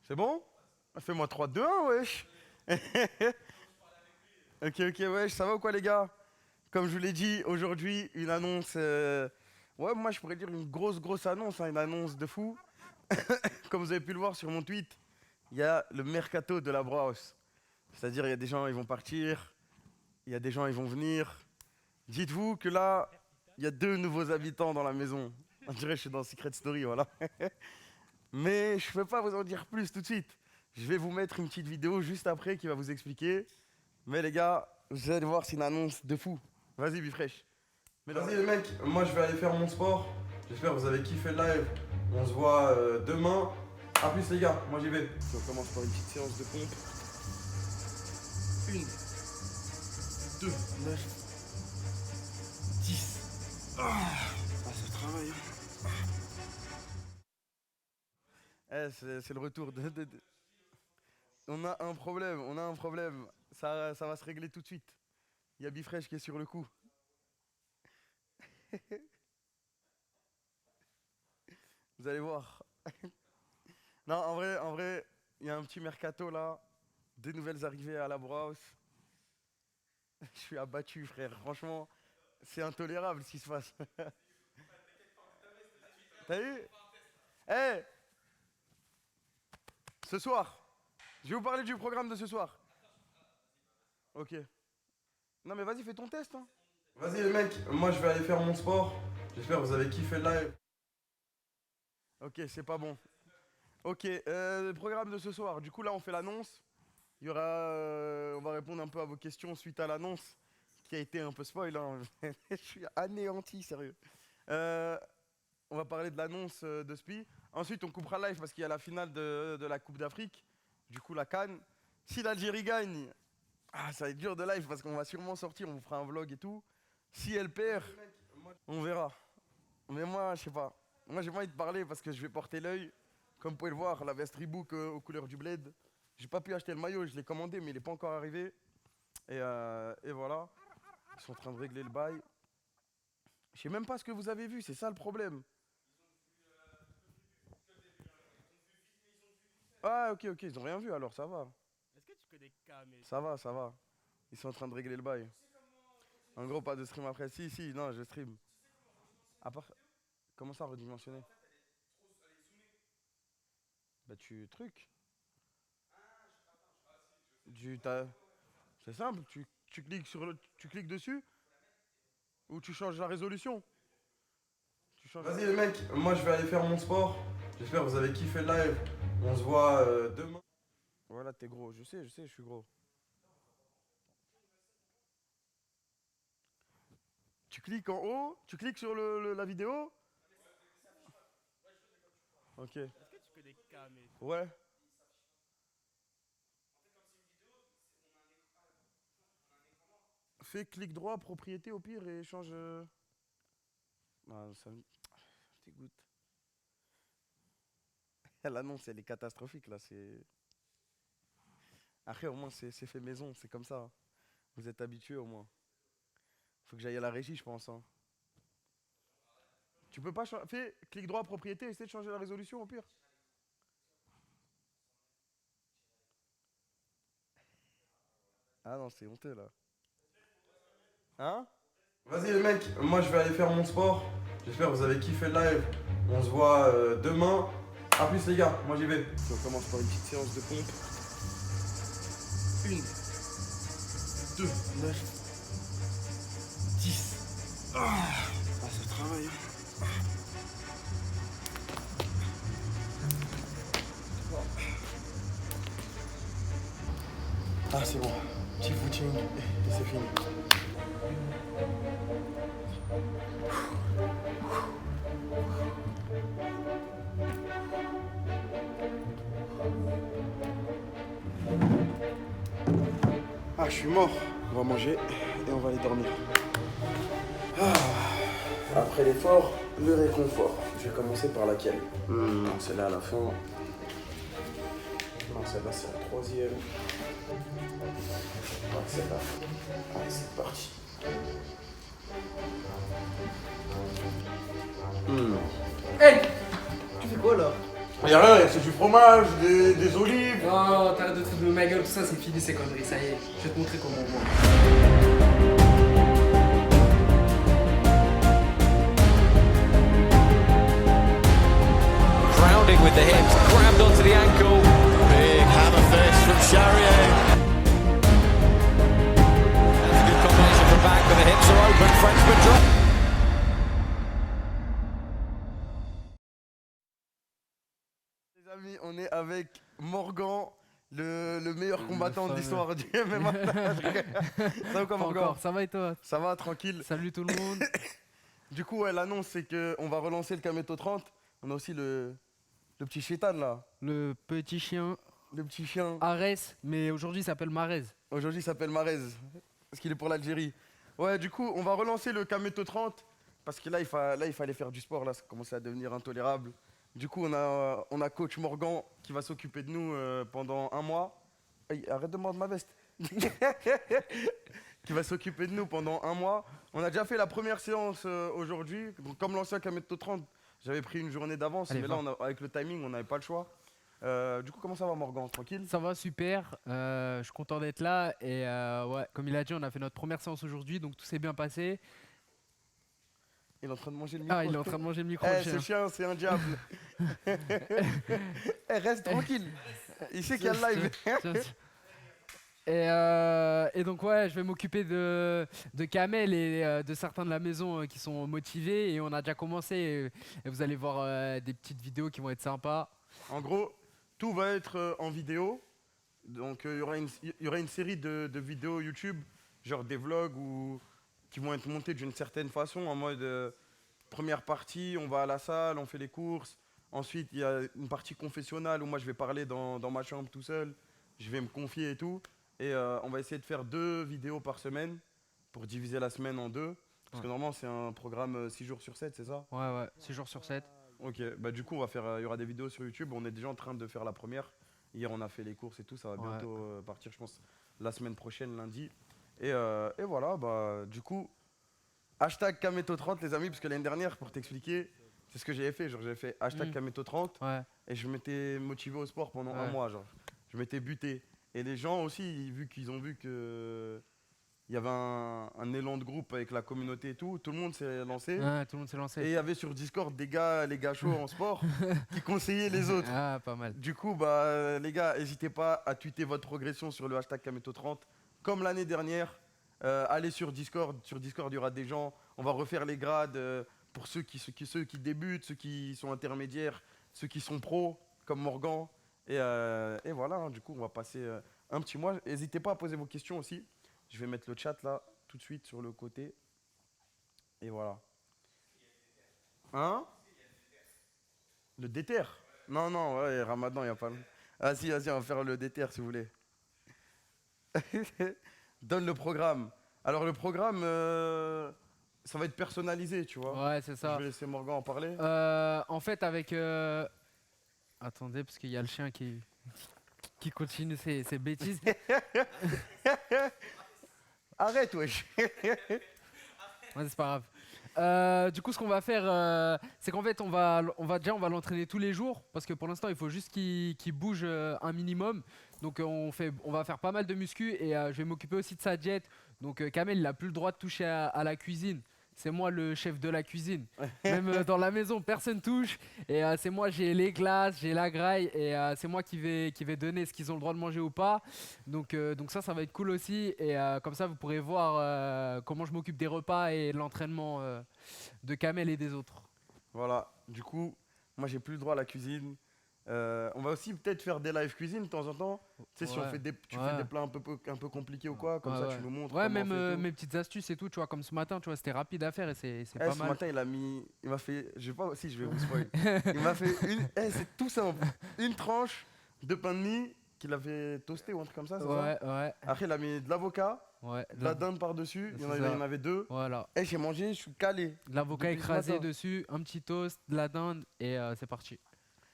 C'est bon? Fais-moi 3, 2, 1, wesh. Ok, wesh, ça va ou quoi les gars? Comme je vous l'ai dit, aujourd'hui, une annonce... Ouais, moi je pourrais dire une grosse annonce, hein, une annonce de fou. Comme vous avez pu le voir sur mon tweet, il y a le mercato de la Brause. C'est-à-dire, il y a des gens, ils vont partir, il y a des gens, ils vont venir. Dites-vous que là, il y a 2 nouveaux habitants dans la maison. On dirait que je suis dans Secret Story, voilà. Mais je ne peux pas vous en dire plus tout de suite. Je vais vous mettre une petite vidéo juste après qui va vous expliquer. Mais les gars, vous allez voir, c'est une annonce de fou. Vas-y, Bifresh. Vas-y les mecs, moi je vais aller faire mon sport. J'espère que vous avez kiffé le live. On se voit demain. A plus les gars, moi j'y vais. On commence par une petite séance de pompe. 1, 2, 9, 10. Ah, ça travaille. C'est le retour de. On a un problème. Ça va se régler tout de suite. Il y a Bifresh qui est sur le coup. Vous allez voir. Non, en vrai, il y a un petit mercato là. Des nouvelles arrivées à la Brause. Je suis abattu, frère. Franchement, c'est intolérable ce qui se passe. T'as vu? Eh, ce soir, je vais vous parler du programme de ce soir. Ok. Non mais vas-y, fais ton test. Hein. Vas-y les mecs, moi je vais aller faire mon sport. J'espère que vous avez kiffé le live. Ok, c'est pas bon. Ok, le programme de ce soir. Du coup là, on fait l'annonce. Il y aura, on va répondre un peu à vos questions suite à l'annonce qui a été un peu spoil. Hein. Je suis anéanti, sérieux. Euh, on va parler de l'annonce de Spi. Ensuite, on coupera live parce qu'il y a la finale de la Coupe d'Afrique. Du coup, la CAN. Si l'Algérie gagne, ça va être dur de live parce qu'on va sûrement sortir. On vous fera un vlog et tout. Si elle perd, on verra. Mais moi, je sais pas. Moi, j'ai pas envie de parler parce que je vais porter l'œil. Comme vous pouvez le voir, la veste Reebok aux couleurs du bled. J'ai pas pu acheter le maillot, je l'ai commandé, mais il n'est pas encore arrivé. Et voilà. Ils sont en train de régler le bail. Je sais même pas ce que vous avez vu, c'est ça le problème. Ah, ok, ils ont rien vu alors, ça va. Est-ce que tu connais Kame? Ça va. Ils sont en train de régler le bail. En gros, pas de stream après. Si, non, je stream. À part. Comment ça, redimensionner? Bah, tu truc. C'est simple, tu cliques tu cliques dessus ou tu changes la résolution. Vas-y les mecs, moi je vais aller faire mon sport. J'espère que vous avez kiffé le live. On se voit demain. Voilà, t'es gros. Je sais, je suis gros. Tu cliques en haut, tu cliques sur la vidéo. Ok. Est-ce que tu connais Kame? Ouais. Fais clic droit, propriété au pire et change. Ah, ça me dégoûte. L'annonce, elle est catastrophique là. C'est. Après, au moins, c'est fait maison, c'est comme ça. Vous êtes habitués au moins. Faut que j'aille à la régie, je pense. Hein. Tu peux pas changer. Fais clic droit, propriété, essaie de changer la résolution au pire. Ah non, c'est honteux là. Hein? Vas-y les mecs, moi je vais aller faire mon sport. J'espère que vous avez kiffé le live. On se voit demain. A plus les gars, moi j'y vais. On commence par une petite séance de pompe. 1, 2, 9, 10. Ça travaille. Ah c'est bon. Petit footing et c'est fini. Ah, je suis mort. On va manger et on va aller dormir. Après l'effort, le réconfort. Je vais commencer par laquelle? Non, celle-là à la fin. Non, celle-là c'est la troisième. Ouais, celle-là. Allez, c'est parti. Hey, tu fais quoi là? Y'a rien, c'est du fromage, des olives. Non, t'arrêtes de te foutre de ma gueule, tout ça c'est fini ces conneries, ça y est. Je vais te montrer comment on mange. Grounding with the hips, grabbed onto the ankle. Big hammer fist from Charrier. That's a good combination from back, but the hips are open. Frenchman drop. Les amis, on est avec Morgan, le meilleur combattant de l'histoire du MMA. Ça va quoi, Morgan? Encore, ça va et toi? Ça va, tranquille. Salut tout le monde. Du coup, ouais, l'annonce, c'est qu'on va relancer le Kameto 30. On a aussi le petit chétan là, Le petit chien le petit chien. Arès, mais aujourd'hui il s'appelle Marez. Aujourd'hui, il s'appelle Marez, parce qu'il est pour l'Algérie. Ouais, du coup, on va relancer le Kameto 30, parce que là, il fallait faire du sport, là, ça commençait à devenir intolérable. Du coup, on a coach Morgan qui va s'occuper de nous pendant un mois. Hey, arrête de mordre ma veste. Qui va s'occuper de nous pendant un mois. On a déjà fait la première séance aujourd'hui. Donc, comme l'ancien Kameto 30, j'avais pris une journée d'avance, Allez, mais va. là, avec le timing, on n'avait pas le choix. Du coup, comment ça va, Morgan? Tranquille? Ça va super, je suis content d'être là et ouais, comme il a dit, on a fait notre première séance aujourd'hui, donc tout s'est bien passé. Il est en train de manger le micro. Ah, il est en train de manger le micro. Eh, le chien. ce chien, c'est un diable. Eh, reste tranquille. Il sait qu'il y a le live. Tiens, tiens. Et donc ouais, je vais m'occuper de Kamel et de certains de la maison qui sont motivés et on a déjà commencé et vous allez voir des petites vidéos qui vont être sympas. En gros, tout va être en vidéo. Donc, il y aura une série de vidéos YouTube, genre des vlogs qui vont être montés d'une certaine façon, en mode première partie, on va à la salle, on fait les courses. Ensuite, il y a une partie confessionnelle où moi je vais parler dans ma chambre tout seul. Je vais me confier et tout. Et on va essayer de faire 2 vidéos par semaine pour diviser la semaine en 2. Parce que normalement, c'est un programme 6 jours sur 7, c'est ça? Ouais, 6 jours sur 7. Ok, bah du coup, il y aura des vidéos sur YouTube. On est déjà en train de faire la première. Hier, on a fait les courses et tout. Ça va bientôt partir, je pense, la semaine prochaine, lundi. Et voilà, bah du coup, hashtag Kameto30, les amis, parce que l'année dernière, pour t'expliquer, c'est ce que j'avais fait. Genre, j'avais fait hashtag Kameto30 Ouais. et je m'étais motivé au sport pendant un Ouais. mois. Genre, je m'étais buté. Et les gens aussi, vu qu'ils ont vu que il y avait un élan de groupe avec la communauté et tout, tout le monde s'est lancé. Ouais, tout le monde s'est Et lancé. il y avait sur Discord les gars chauds en sport qui conseillaient les autres. Ah, pas mal. Du coup, bah, les gars, n'hésitez pas à tweeter votre progression sur le hashtag Kameto30. Comme l'année dernière, allez sur Discord. Sur Discord, il y aura des gens. On va refaire les grades pour ceux qui débutent, ceux qui sont intermédiaires, ceux qui sont pros, comme Morgan. Et voilà, hein, du coup, on va passer un petit mois. N'hésitez pas à poser vos questions aussi. Je vais mettre le chat là, tout de suite sur le côté. Et voilà. Hein? Le déter? Non, ouais, Ramadan, il n'y a pas. Ah si, vas-y, on va faire le déter si vous voulez. Donne le programme. Alors, le programme, ça va être personnalisé, tu vois. Ouais, c'est ça. Je vais laisser Morgan en parler. En fait, avec. Attendez, parce qu'il y a le chien qui continue ses bêtises. Arrête, wesh. Ouais, c'est pas grave. Du coup, ce qu'on va faire, c'est qu'en fait, on va l'entraîner tous les jours parce que pour l'instant, il faut juste qu'il bouge un minimum. Donc, on va faire pas mal de muscu et je vais m'occuper aussi de sa diète. Donc, Kamel, il a plus le droit de toucher à la cuisine. C'est moi le chef de la cuisine. Même dans la maison, personne touche. Et c'est moi, j'ai les glaces, j'ai la graille. Et c'est moi qui vais donner ce qu'ils ont le droit de manger ou pas. Donc ça va être cool aussi. Et comme ça, vous pourrez voir comment je m'occupe des repas et de l'entraînement de Kamel et des autres. Voilà, du coup, moi j'ai plus le droit à la cuisine. On va aussi peut-être faire des live cuisine de temps en temps. Tu sais, si on Ouais. fait tu Ouais. fais des plats un peu compliqués ou quoi, comme ça Ouais. tu nous montres. Ouais, comment on même fait et tout. mes petites astuces et tout, tu vois, comme ce matin, tu vois, c'était rapide à faire et c'est Eh, pas ce mal. matin, il m'a fait, je sais pas si je vais vous spoiler. Il m'a fait c'est tout simple, une tranche de pain de mie qu'il avait toasté ou un truc comme ça, c'est ça? Ouais, Après, il a mis de l'avocat, ouais. de la dinde par-dessus, il y C'est ça. en avait 2. Voilà. Eh, j'ai mangé, je suis calé. De l'avocat Depuis ce écrasé matin. dessus, un petit toast, de la dinde et c'est parti.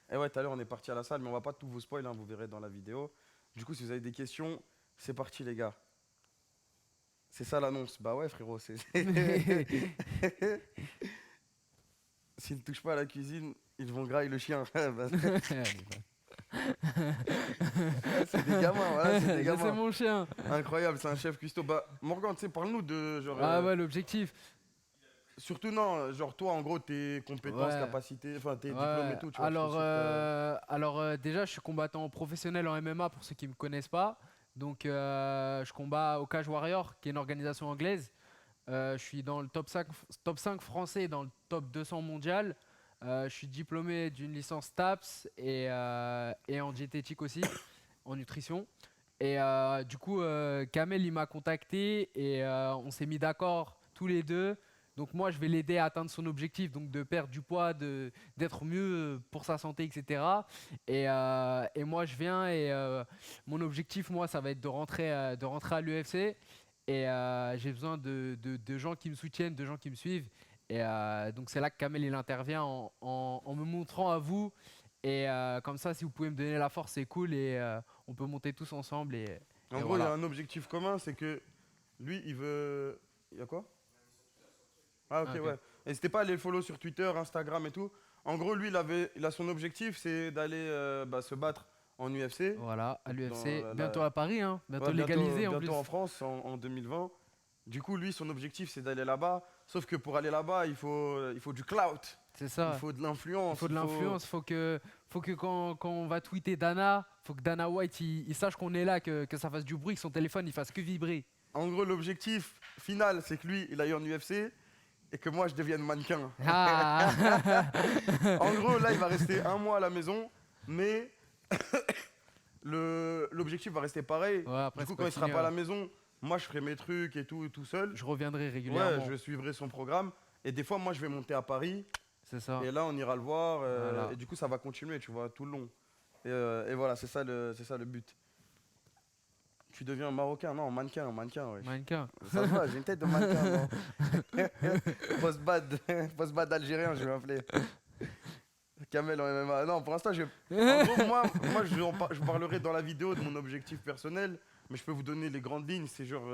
Et ouais, tout à l'heure, on est parti à la salle, mais on va pas tout vous spoiler, hein, vous verrez dans la vidéo. Du coup, si vous avez des questions, c'est parti, les gars. C'est ça l'annonce. Bah ouais, frérot, c'est. s'ils ne touchent pas à la cuisine, ils vont grailler le chien. Bah, c'est des gamins, voilà, c'est des C'est gamins. mon chien. Incroyable, c'est un chef cuistot. Bah, Morgan, tu sais, parle-nous de genre. Ah ouais, l'objectif. Surtout, non, genre toi, en gros, tes compétences, Ouais. capacités, enfin tes Ouais. diplômes et tout. Tu vois, Alors, je sais que déjà, je suis combattant professionnel en MMA pour ceux qui ne me connaissent pas. Donc, je combats au Cage Warrior, qui est une organisation anglaise. Je suis dans le top 5 français, dans le top 200 mondial. Je suis diplômé d'une licence TAPS et en diététique aussi, en nutrition. Et du coup, Kamel, il m'a contacté et on s'est mis d'accord tous les deux. Donc moi, je vais l'aider à atteindre son objectif, donc de perdre du poids, d'être mieux pour sa santé, etc. Et moi, je viens et mon objectif, moi, ça va être de rentrer à l'UFC. Et j'ai besoin de gens qui me soutiennent, de gens qui me suivent. Et donc c'est là que Kamel il intervient en me montrant à vous. Et comme ça, si vous pouvez me donner la force, c'est cool. Et on peut monter tous ensemble. en et gros, il y voilà. a un objectif commun, c'est que lui, il veut. Il y a quoi? Ah, ok, Ah, ok. ouais. N'hésitez pas à aller le follow sur Twitter, Instagram et tout. En gros, lui, il a son objectif, c'est d'aller se battre en UFC. Voilà, à l'UFC. Dans la- Bientôt à Paris, hein. Bientôt Ouais, légalisé en bientôt plus. en France en 2020. Du coup, lui, son objectif, c'est d'aller là-bas. Sauf que pour aller là-bas, il faut du clout. C'est ça. Il faut de l'influence. Il faut de l'influence, faut que quand on va tweeter Dana, faut que Dana White il sache qu'on est là, que ça fasse du bruit, que son téléphone il fasse que vibrer. En gros, l'objectif final, c'est que lui, il aille en UFC et que moi, je devienne mannequin. Ah. En gros, là, il va rester un mois à la maison, mais l'objectif va rester pareil. Ouais, après, Du coup, c'est quand il sera continuer, pas à la ouais. maison, moi, je ferai mes trucs et tout seul. Je reviendrai Ouais, régulièrement. je suivrai son programme. Et des fois, moi, je vais monter à Paris. C'est ça. Et là, on ira le voir. Voilà. Et du coup, ça va continuer, tu vois, tout le long. Et voilà, c'est ça le but. Tu deviens marocain, non, mannequin, ouais. Mannequin. Ça se voit, j'ai une tête de mannequin, non. Post-bad algérien, je vais m'appeler. Kamel en MMA. Non, pour l'instant, en gros, moi je parlerai dans la vidéo de mon objectif personnel, mais je peux vous donner les grandes lignes. C'est genre,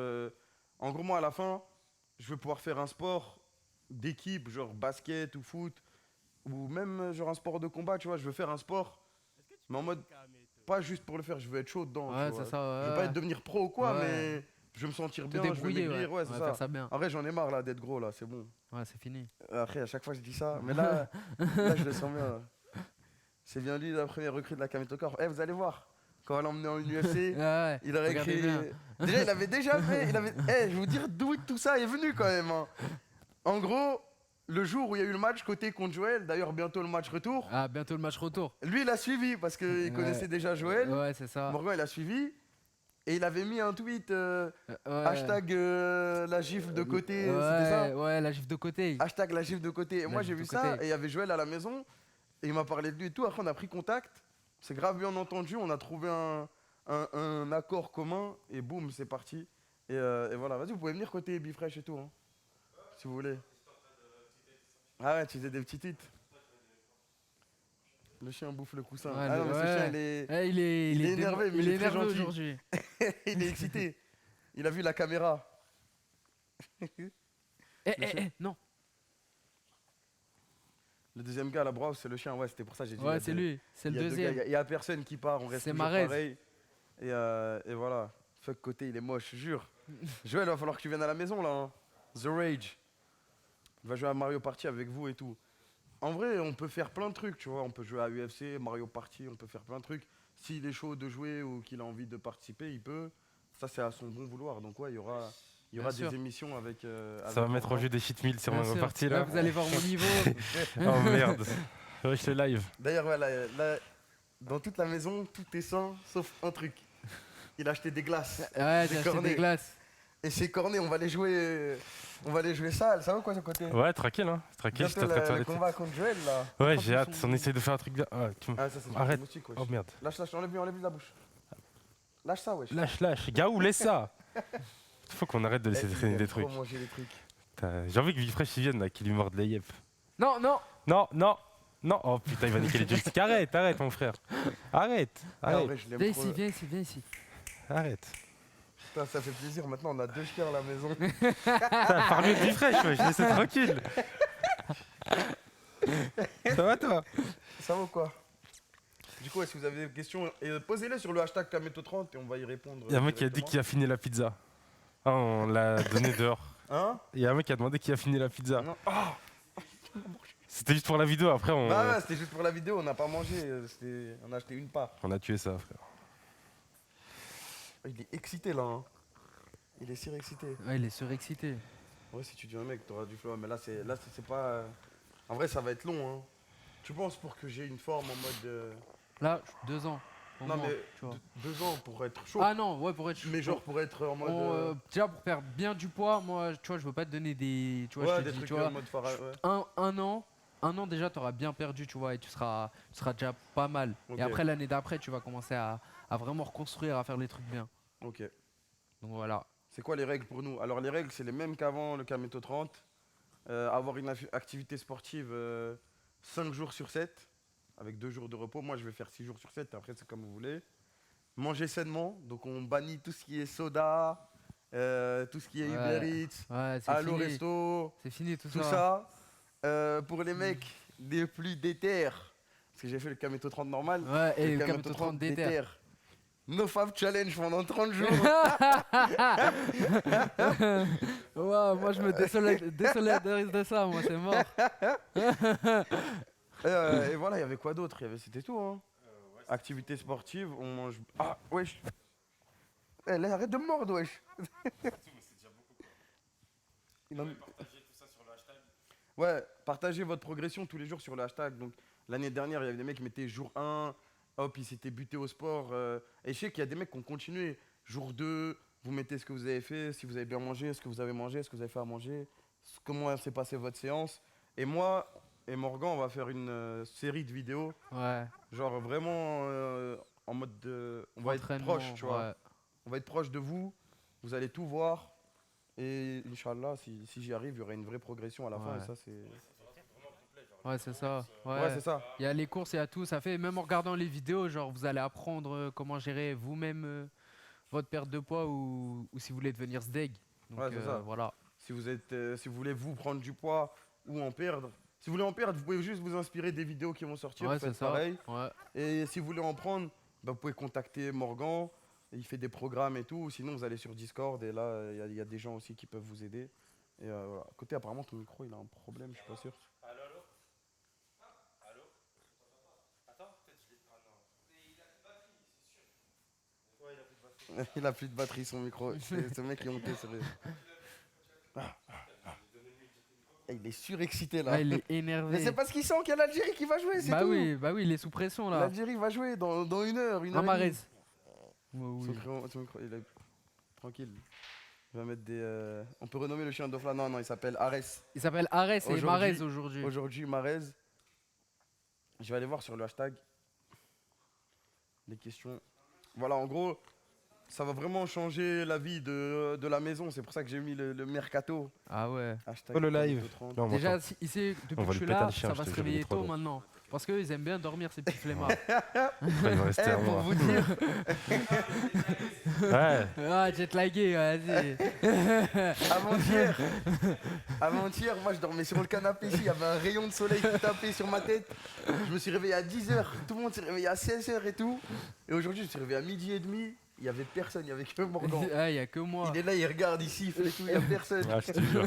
en gros, moi, à la fin, je veux pouvoir faire un sport d'équipe, genre basket ou foot, ou même genre un sport de combat, tu vois. Je veux faire un sport, mais en mode, pas juste pour le faire, je veux être chaud dedans. Ouais, tu vois. c'est ça. Je veux pas être devenir pro ou quoi, Ouais. mais je veux me sentir Te bien, je veux débrouiller, maigrir, ouais, c'est ça. faire ça bien. En vrai, j'en ai marre là d'être gros là, c'est bon. Ouais, c'est fini. Après, à chaque fois, je dis ça, mais là, je le sens bien. Là. C'est bien lui, la première recrue de la Kamel Corp. Vous allez voir, quand on l'a emmené en UFC, Ouais, il aurait regardez écrit. bien. Déjà, il avait déjà fait. Je vais vous dire d'où tout ça est venu quand même. Hein. En gros, le jour où il y a eu le match côté contre Joël, d'ailleurs, bientôt le match retour, Ah, bientôt le match retour. lui, il a suivi parce qu'il connaissait déjà Joël. Ouais, c'est ça. Morgan, il a suivi. Et il avait mis un tweet Ouais. hashtag la gifle de côté, c'était ça? Ouais, la gifle de côté. Hashtag la gifle de côté. Et La moi j'ai gifle vu de ça côté. et il y avait Joël à la maison et il m'a parlé de lui et tout. Après on a pris contact. C'est grave bien entendu. On a trouvé un accord commun et boum, c'est parti. Et voilà, vas-y, vous pouvez venir côté Bifresh et tout. Hein, si vous voulez. Ah ouais, tu faisais des petits tweets. Le chien bouffe le coussin. Ouais, ah non, mais ce ouais. chien il est, Eh, il est énervé, mais il il est est très énervé gentil. aujourd'hui. il est excité. Il a vu la caméra. Non. Le deuxième gars, la brosse, c'est le chien. Ouais, c'était pour ça que j'ai dit. il y Ouais, a c'est deux- lui. C'est il le y a deux gars, deuxième. Il y a personne qui part, on reste C'est toujours Marez. pareil. Et voilà. Fuck côté, il est moche, je jure. Joël, il va falloir que tu viennes à la maison là. Hein. The Rage. Il va jouer à Mario Party avec vous et tout. En vrai, on peut faire plein de trucs, tu vois. On peut jouer à UFC, Mario Party, on peut faire plein de trucs. S'il est chaud de jouer ou qu'il a envie de participer, il peut. Ça, c'est à son bon vouloir. Donc, ouais, il y aura Bien sûr. des émissions avec. Ça va mettre en jeu des shit meals sur Bien ma sûr. partie Là, là. vous allez voir mon niveau. Oh merde. Ouais, je te live. D'ailleurs, ouais, là, dans toute la maison, tout est sain, sauf un truc. Il a acheté des glaces. Ouais, j'ai acheté cornets. des glaces. Et ces cornets, on va les jouer sale. Ça va quoi, ce côté? Ouais, tranquille, hein. Tranquille, je Bientôt t'attrape sur le les têtes. combat contre Joël, là. Ouais, Oh, j'ai ils hâte. sont- On essaye de faire un truc bien. Ah, Ah, ça, c'est Arrête. du moustique, wesh. Oh merde. Lâche, enlève-lui de la bouche. Lâche ça, wesh. Lâche. Gaou, laisse ça. Faut qu'on arrête de laisser Eh, traîner il des aime trop trucs. manger les trucs. J'ai envie que Vifresh il vienne là, qu'il lui morde les yep. Non. Non. Oh putain, il va niquer les joysticks. Arrête, mon frère. Arrête. Ah, en vrai, je Viens l'aime trop. ici, viens ici. Arrête. Putain, ça fait plaisir. Maintenant, on a 2 chiens à la maison. Ça parle mieux de Vifresh, ouais, je laisse tranquille. Ça va toi? Ça va ou quoi? Du coup, si vous avez des questions, posez-les sur le hashtag Kameto30 et on va y répondre. Il y a un mec qui a dit qui a fini la pizza. Ah, on l'a donné dehors. Hein? Il y a un mec qui a demandé qui a fini la pizza. Non. Ah. C'était juste pour la vidéo, après on, Bah ouais, c'était juste pour la vidéo, on n'a pas mangé, on a acheté une part. on a tué ça, frère. Il est excité là, hein. Il est surexcité. Ouais, il est surexcité. Ouais, si tu dis un mec, t'auras du flow, mais c'est pas. En vrai, ça va être long, hein. Tu penses pour que j'ai une forme en mode. Là, 2 ans. au Non, moins, mais tu vois. 2 ans pour être chaud. Ah non, ouais, pour être Mais genre pour être en mode. déjà pour perdre bien du poids, moi, tu vois, je veux pas te donner des. Tu vois, ouais, je te des dis, trucs tu vois, en mode phara. Ouais. un an déjà, tu auras bien perdu, tu vois, et tu seras déjà pas mal. Ok. Et après, l'année d'après, tu vas commencer à vraiment reconstruire, à faire les trucs bien. Ok. Donc voilà. C'est quoi les règles pour nous? Alors, les règles, c'est les mêmes qu'avant le Kameto 30. Avoir une activité sportive 5 jours sur 7, avec 2 jours de repos. Moi, je vais faire 6 jours sur 7, après, c'est comme vous voulez. Manger sainement, donc on bannit tout ce qui est soda, tout ce qui est Ouais. Uber Eats, Ouais, c'est Allo fini. Resto, C'est fini tout tout ça. ça. Pour les mecs des plus déter, parce que j'ai fait le Kameto 30 normal, Ouais, et le Kameto Kameto 30 déter. déter. No Fab Challenge pendant 30 jours. Ouais, moi je me désolidarise de ça, moi c'est mort. Et voilà, il y avait quoi d'autre? C'était tout, hein. Activité sportive, on mange. Ah, wesh. Eh, là, arrête de me mordre, wesh. Il en- Ouais, partagez votre progression tous les jours sur le hashtag. Donc, l'année dernière, il y avait des mecs qui mettaient jour 1, hop, ils s'étaient butés au sport. Et je sais qu'il y a des mecs qui ont continué. Jour 2, vous mettez ce que vous avez fait, si vous avez bien mangé, ce que vous avez mangé, ce que vous avez fait à manger, comment s'est passée votre séance. Et moi et Morgan, on va faire une série de vidéos. Ouais. Genre vraiment en mode de. On va être Entraînement, proche, tu vois. ouais. On va être proche de vous. Vous allez tout voir. Et Inch'Allah, si j'y arrive, il y aura une vraie progression à la fin. Ouais. Et ça, c'est. Ouais, c'est ça. Ouais, c'est ça. Il y a les courses, il y a tout. Ça fait, même en regardant les vidéos, genre vous allez apprendre comment gérer vous-même votre perte de poids ou si vous voulez devenir sdeg. Donc Ouais, c'est ça. voilà. Si vous voulez vous prendre du poids ou en perdre. Si vous voulez en perdre, vous pouvez juste vous inspirer des vidéos qui vont sortir. Ouais, c'est Faites ça. pareil. Ouais. Et si vous voulez en prendre, bah, vous pouvez contacter Morgan. Il fait des programmes et tout. Sinon, vous allez sur Discord et là, il y a des gens aussi qui peuvent vous aider. Et voilà. À côté, apparemment, ton micro, il a un problème, je suis pas sûr. Il a plus de batterie, son micro. Ce mec est honteux, sérieux. Il est surexcité là. Là, il est énervé. Mais c'est parce qu'il sent qu'il y a l'Algérie qui va jouer, c'est bah tout. oui, bah oui, il est sous pression là. L'Algérie va jouer dans 1 heure, 1 heure. Amarez. et demie. Ouais, oui. Son micro, il est tranquille. Il va mettre des. On peut renommer le chien d'Ofla. Non, il s'appelle Arès. Il s'appelle Arès et Aujourd'hui- Marez aujourd'hui. Aujourd'hui, Marez. Je vais aller voir sur le hashtag les questions. Voilà, en gros, ça va vraiment changer la vie de la maison. C'est pour ça que j'ai mis le mercato. Ah ouais. Hashtag Oh, le live. Kameto30. Là, on Déjà, m'entend. ici, depuis On que va je lui suis péter là, le chien, ça je va te se jure, il est réveiller trop tôt drôle. maintenant. Parce qu'ils aiment bien dormir, ces petits flemmards. Après, il va rester à Pour moi. vous dire, Ouais. Ah, jet lagué, vas-y. avant-hier, moi je dormais sur le canapé ici, il y avait un rayon de soleil qui tapait sur ma tête. Je me suis réveillé à 10h, tout le monde s'est réveillé à 16h et tout. Et aujourd'hui, je me suis réveillé à 12h30, il y avait personne, il y avait que Morgan. Ah, il y a que moi. Il est là, il regarde, il siffle et tout, il y a personne. Ah, je te jure.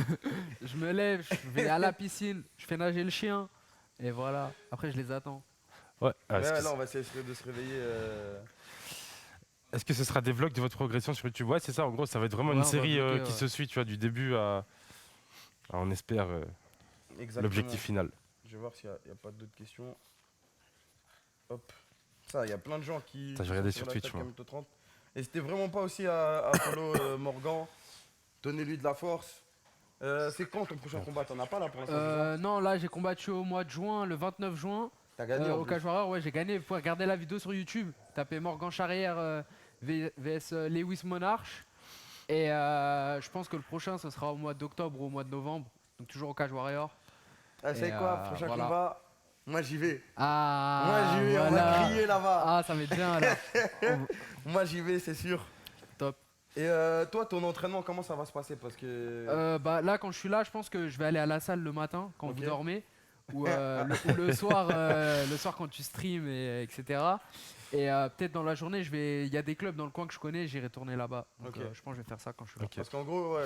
Je me lève, je vais à la piscine, je fais nager le chien. Et voilà. Après, je les attends. Ouais. Ah, Ouais, est-ce que là, on va essayer de se réveiller. Est-ce que ce sera des vlogs de votre progression sur YouTube? Ouais, c'est ça. En gros, ça va être vraiment Ouais, une on va série vlogger, qui ouais. se suit, tu vois, du début à on espère Exactement. l'objectif final. Je vais voir s'il n'y a pas d'autres questions. Hop. Ça, il y a plein de gens qui. Ça, je vais regarder sont sur la Twitch, hashtag moi. Kameto30. N'hésitez vraiment pas aussi à follow Morgan. Donnez-lui de la force. C'est quand ton prochain combat? T'en as pas là pour l'instant? c'est ça Non, là, j'ai combattu au mois de juin, le 29 juin. T'as gagné en Au plus. Cage Warrior, ouais, j'ai gagné. Vous pouvez regarder la vidéo sur YouTube. Tapez Morgan Charrière vs Lewis Monarch. Et je pense que le prochain, ce sera au mois d'octobre ou au mois de novembre. Donc toujours au Cage Warrior. Ah, c'est Et, quoi, prochain voilà. combat? Moi j'y vais. Ah, Moi j'y vais, on va voilà. crier là-bas. Ah, ça va être bien là. Moi j'y vais, c'est sûr. Top. Et toi, ton entraînement, comment ça va se passer? Parce que. Bah, là, quand je suis là, je pense que je vais aller à la salle le matin quand Ok. vous dormez. ou le soir, quand tu streams, etc. Et peut-être dans la journée, il y a des clubs dans le coin que je connais, j'irai tourner là-bas. Donc Ok. je pense que je vais faire ça quand je suis là. Ok. Parce qu'en gros,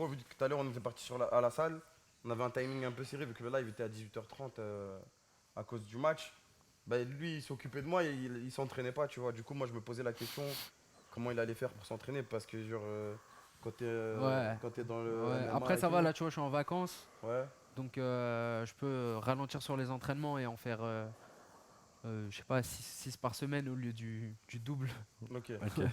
vu que tout à l'heure on était parti à la salle, on avait un timing un peu serré vu que le live était à 18h30 à cause du match. Bah, lui, il s'occupait de moi et il s'entraînait pas, tu vois. Du coup, moi, je me posais la question comment il allait faire pour s'entraîner parce que, genre, quand t'es dans le. Ouais, MMA après et ça tout, va, là tu vois, je suis en vacances, Ouais. donc je peux ralentir sur les entraînements et en faire, je sais pas, 6 par semaine au lieu du double. Ok. Ok.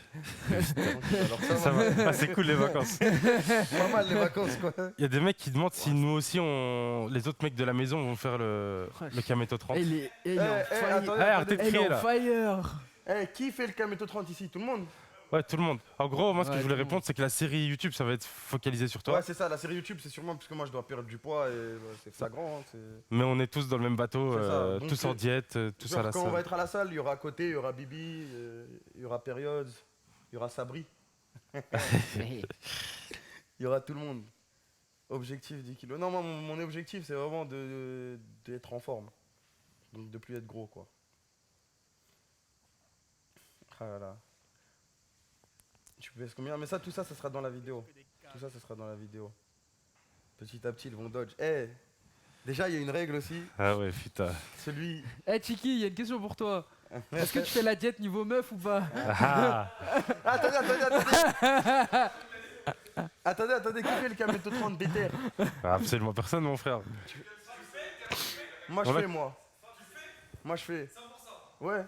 Alors, ça Ça va. va. Ah, c'est cool les vacances. Pas mal les vacances, quoi. Il y a des mecs qui demandent si nous aussi, les autres mecs de la maison vont faire le Kameto 30. Il est, il est en fire. attendez, arrêtez de Il est crier en là. fire. Qui fait le Kameto 30 ici? Tout le monde? Ouais, tout le monde. En gros, moi, ce que Ouais, je voulais tout le répondre, monde. c'est que la série YouTube, ça va être focalisé sur toi. Ouais, c'est ça, la série YouTube, c'est sûrement parce que moi je dois perdre du poids et c'est flagrant. Hein, Mais on est tous dans le même bateau, C'est ça. Donc, tous en diète, tous genre, à la quand on salle. va être à la salle, il y aura Côté, il y aura Bibi, il y aura Période, il y aura Sabri, il y aura tout le monde. Objectif 10 kilos. Non, moi, mon objectif, c'est vraiment d'être en forme. Donc de plus être gros, quoi. Ah là là. Tu pèses combien? Mais ça, tout ça, ça sera dans la vidéo. Tout ça, ça sera dans la vidéo. Petit à petit, ils vont dodge. Déjà, il y a une règle aussi. Ah ouais, putain. Celui. Eh Chiki, il y a une question pour toi. Est-ce que tu fais la diète niveau meuf ou pas? Ah, Attendez. Attendez, qui fait le Kameto 30 déter? absolument personne, mon frère. Moi, je Voilà. fais, moi. Moi, je fais. Ouais.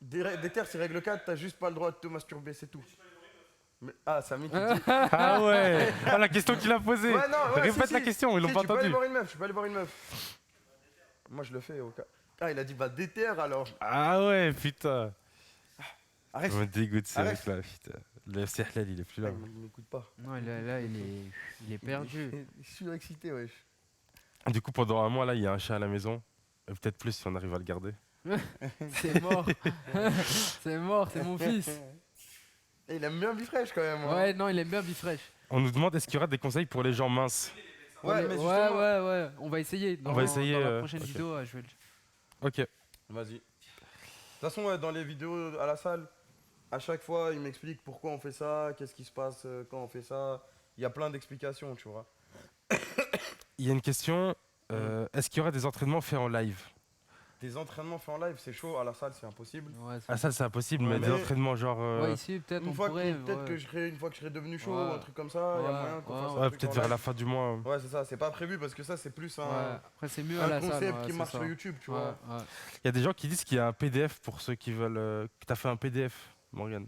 Déter, c'est règle 4, t'as juste pas le droit de te masturber, c'est tout. Mais, Samy qui dit. Ah ouais. Ah, la question qu'il a posée. Ouais, non, ouais, Répète si, la si. question, ils l'ont Si, pas tu peux aller entendu. voir une meuf, Moi, je le fais au cas. Ah, il a dit, bah, déter alors. Ah ouais, putain. Arrête. Ça me dégoûte ce Arrête. mec-là, putain. Le Sehlel, il est plus là. Il m'écoute pas. Non, là, il est perdu. Je suis excité, wesh. Du coup, pendant un mois, là, il y a un chat à la maison. Et peut-être plus si on arrive à le garder. C'est mort. C'est mort, c'est mon fils. Et il aime bien Bifresh quand même. hein. Ouais, non, il aime bien Bifresh. On nous demande est-ce qu'il y aura des conseils pour les gens minces. Ouais, mais ouais, justement. ouais. On va essayer. On va essayer, Dans la prochaine ok. vidéo, je vais le. Ok. Vas-y. De toute façon, ouais, dans les vidéos à la salle, à chaque fois, il m'explique pourquoi on fait ça, qu'est-ce qui se passe quand on fait ça. Il y a plein d'explications, tu vois. Il y a une question. Est-ce qu'il y aura des entraînements faits en live? Des entraînements faits en live, c'est chaud. À la salle, c'est impossible. Ouais, Ah, ça, c'est impossible, Ouais, mais des mais- entraînements genre. ouais, ici, peut-être on pourrait. Peut-être ouais. une fois que je serai devenu chaud, Ouais. un truc comme ça, il y a Ouais, moyen qu'on ouais, fasse un Ouais, truc peut-être en vers live. la fin du mois. Ouais, c'est ça, c'est pas prévu parce que ça, c'est plus Ouais. un Après, c'est mieux à la salle. concept ouais, qui c'est marche ça. sur YouTube, tu Ouais, vois. ouais. Il y a des gens qui disent qu'il y a un PDF pour ceux qui veulent. Que t'as fait un PDF, Morgan.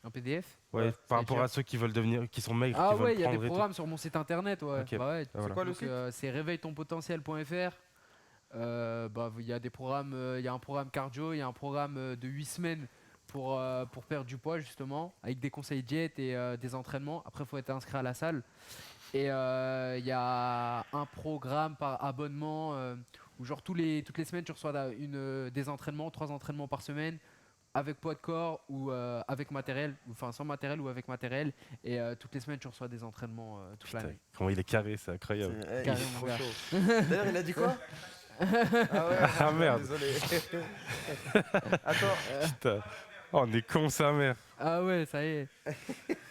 Un PDF? Ouais, Ouais, par rapport dire à ceux qui veulent devenir. Qui sont maigres, Ah qui veulent ouais, il y a prendre des et tout. programmes sur mon site internet, ouais. Ok. Bah ouais. Ah, voilà. quoi le Donc, site c'est réveilletonpotentiel.fr. Il y a des programmes, il y a un programme cardio, il y a un programme de 8 semaines pour perdre du poids justement, avec des conseils diète et des entraînements. Après, il faut être inscrit à la salle. Et il y a un programme par abonnement où genre toutes les semaines tu reçois des entraînements, 3 entraînements par semaine, avec poids de corps ou avec matériel, enfin sans matériel ou avec matériel. Et toutes les semaines tu reçois des entraînements toute Putain, l'année. comment il est carré, c'est incroyable. Il est Carrément, trop gars. chaud. D'ailleurs, il a dit quoi? Ah ouais, Ah, merde. Désolé. Attends. Putain. Oh, on est con, sa mère. Ah ouais, ça y est.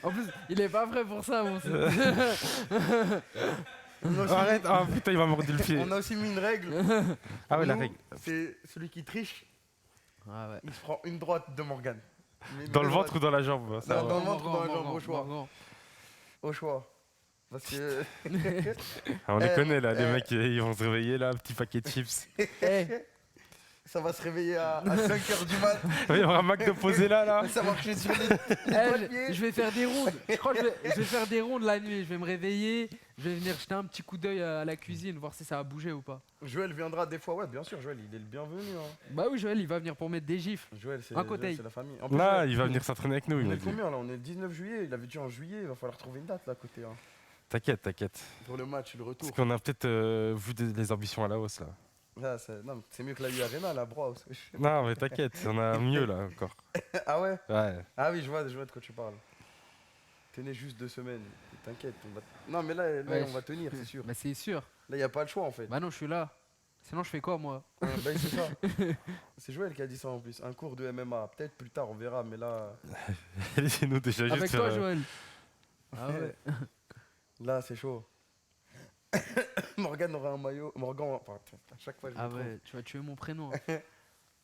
En plus, il est pas prêt pour ça, mon site. On a aussi- Arrête, ah putain, il va morder le pied. On a aussi mis une règle. Ah ouais, la Nous, règle. C'est celui qui triche, Ah ouais. il se prend une droite de Morgane. Mais une Dans le vraie ventre ou dans la jambe? Ça Non, va. dans le ventre ou dans la Morgan, jambe, au choix. Morgan. Au choix. Parce que. Ah, on les Eh, connaît là, les eh. mecs ils vont se réveiller là, un petit paquet de chips. Eh, Ça va se réveiller à 5h du mat. Il y aura un Mac de posé là. Ça va marcher sur les je vais faire des rondes. Je crois que je vais faire des rondes la nuit. Je vais me réveiller. Je vais venir jeter un petit coup d'œil à la cuisine, voir si ça a bougé ou pas. Joël viendra des fois, ouais, bien sûr, Joël, il est le bienvenu. Hein. Bah oui, Joël, il va venir pour mettre des gifs. Joël, c'est Un côté. Joël, c'est la famille. En plus, Là, Joël, il va venir s'entraîner avec nous, on il m'a est dit. combien là? On est le 19 juillet, il avait dit en juillet, il va falloir trouver une date là à côté. Hein. T'inquiète. Pour le match, le retour. Parce qu'on a peut-être vu des ambitions à la hausse là. Là, non, mais c'est mieux que la U Arena, la Bros. Non, mais t'inquiète, on a mieux là encore. Ah ouais? Ouais. Ah oui, je vois de quoi tu parles. Tenez juste 2 semaines, t'inquiète. Non, mais là Ouais, on va tenir, c'est sûr. Bah c'est sûr. Là, y a pas le choix en fait. Bah non, je suis là. Sinon, je fais quoi, moi? Bah, c'est ça. C'est Joël qui a dit ça en plus. Un cours de MMA. Peut-être plus tard, on verra, mais là. Laissez-nous déjà Avec juste toi, faire, Joël. Ah ouais. Là, c'est chaud. Morgan aura un maillot. Morgan, enfin, à chaque fois, je Ah me trompe. ouais, tu vas tuer mon prénom. Hein.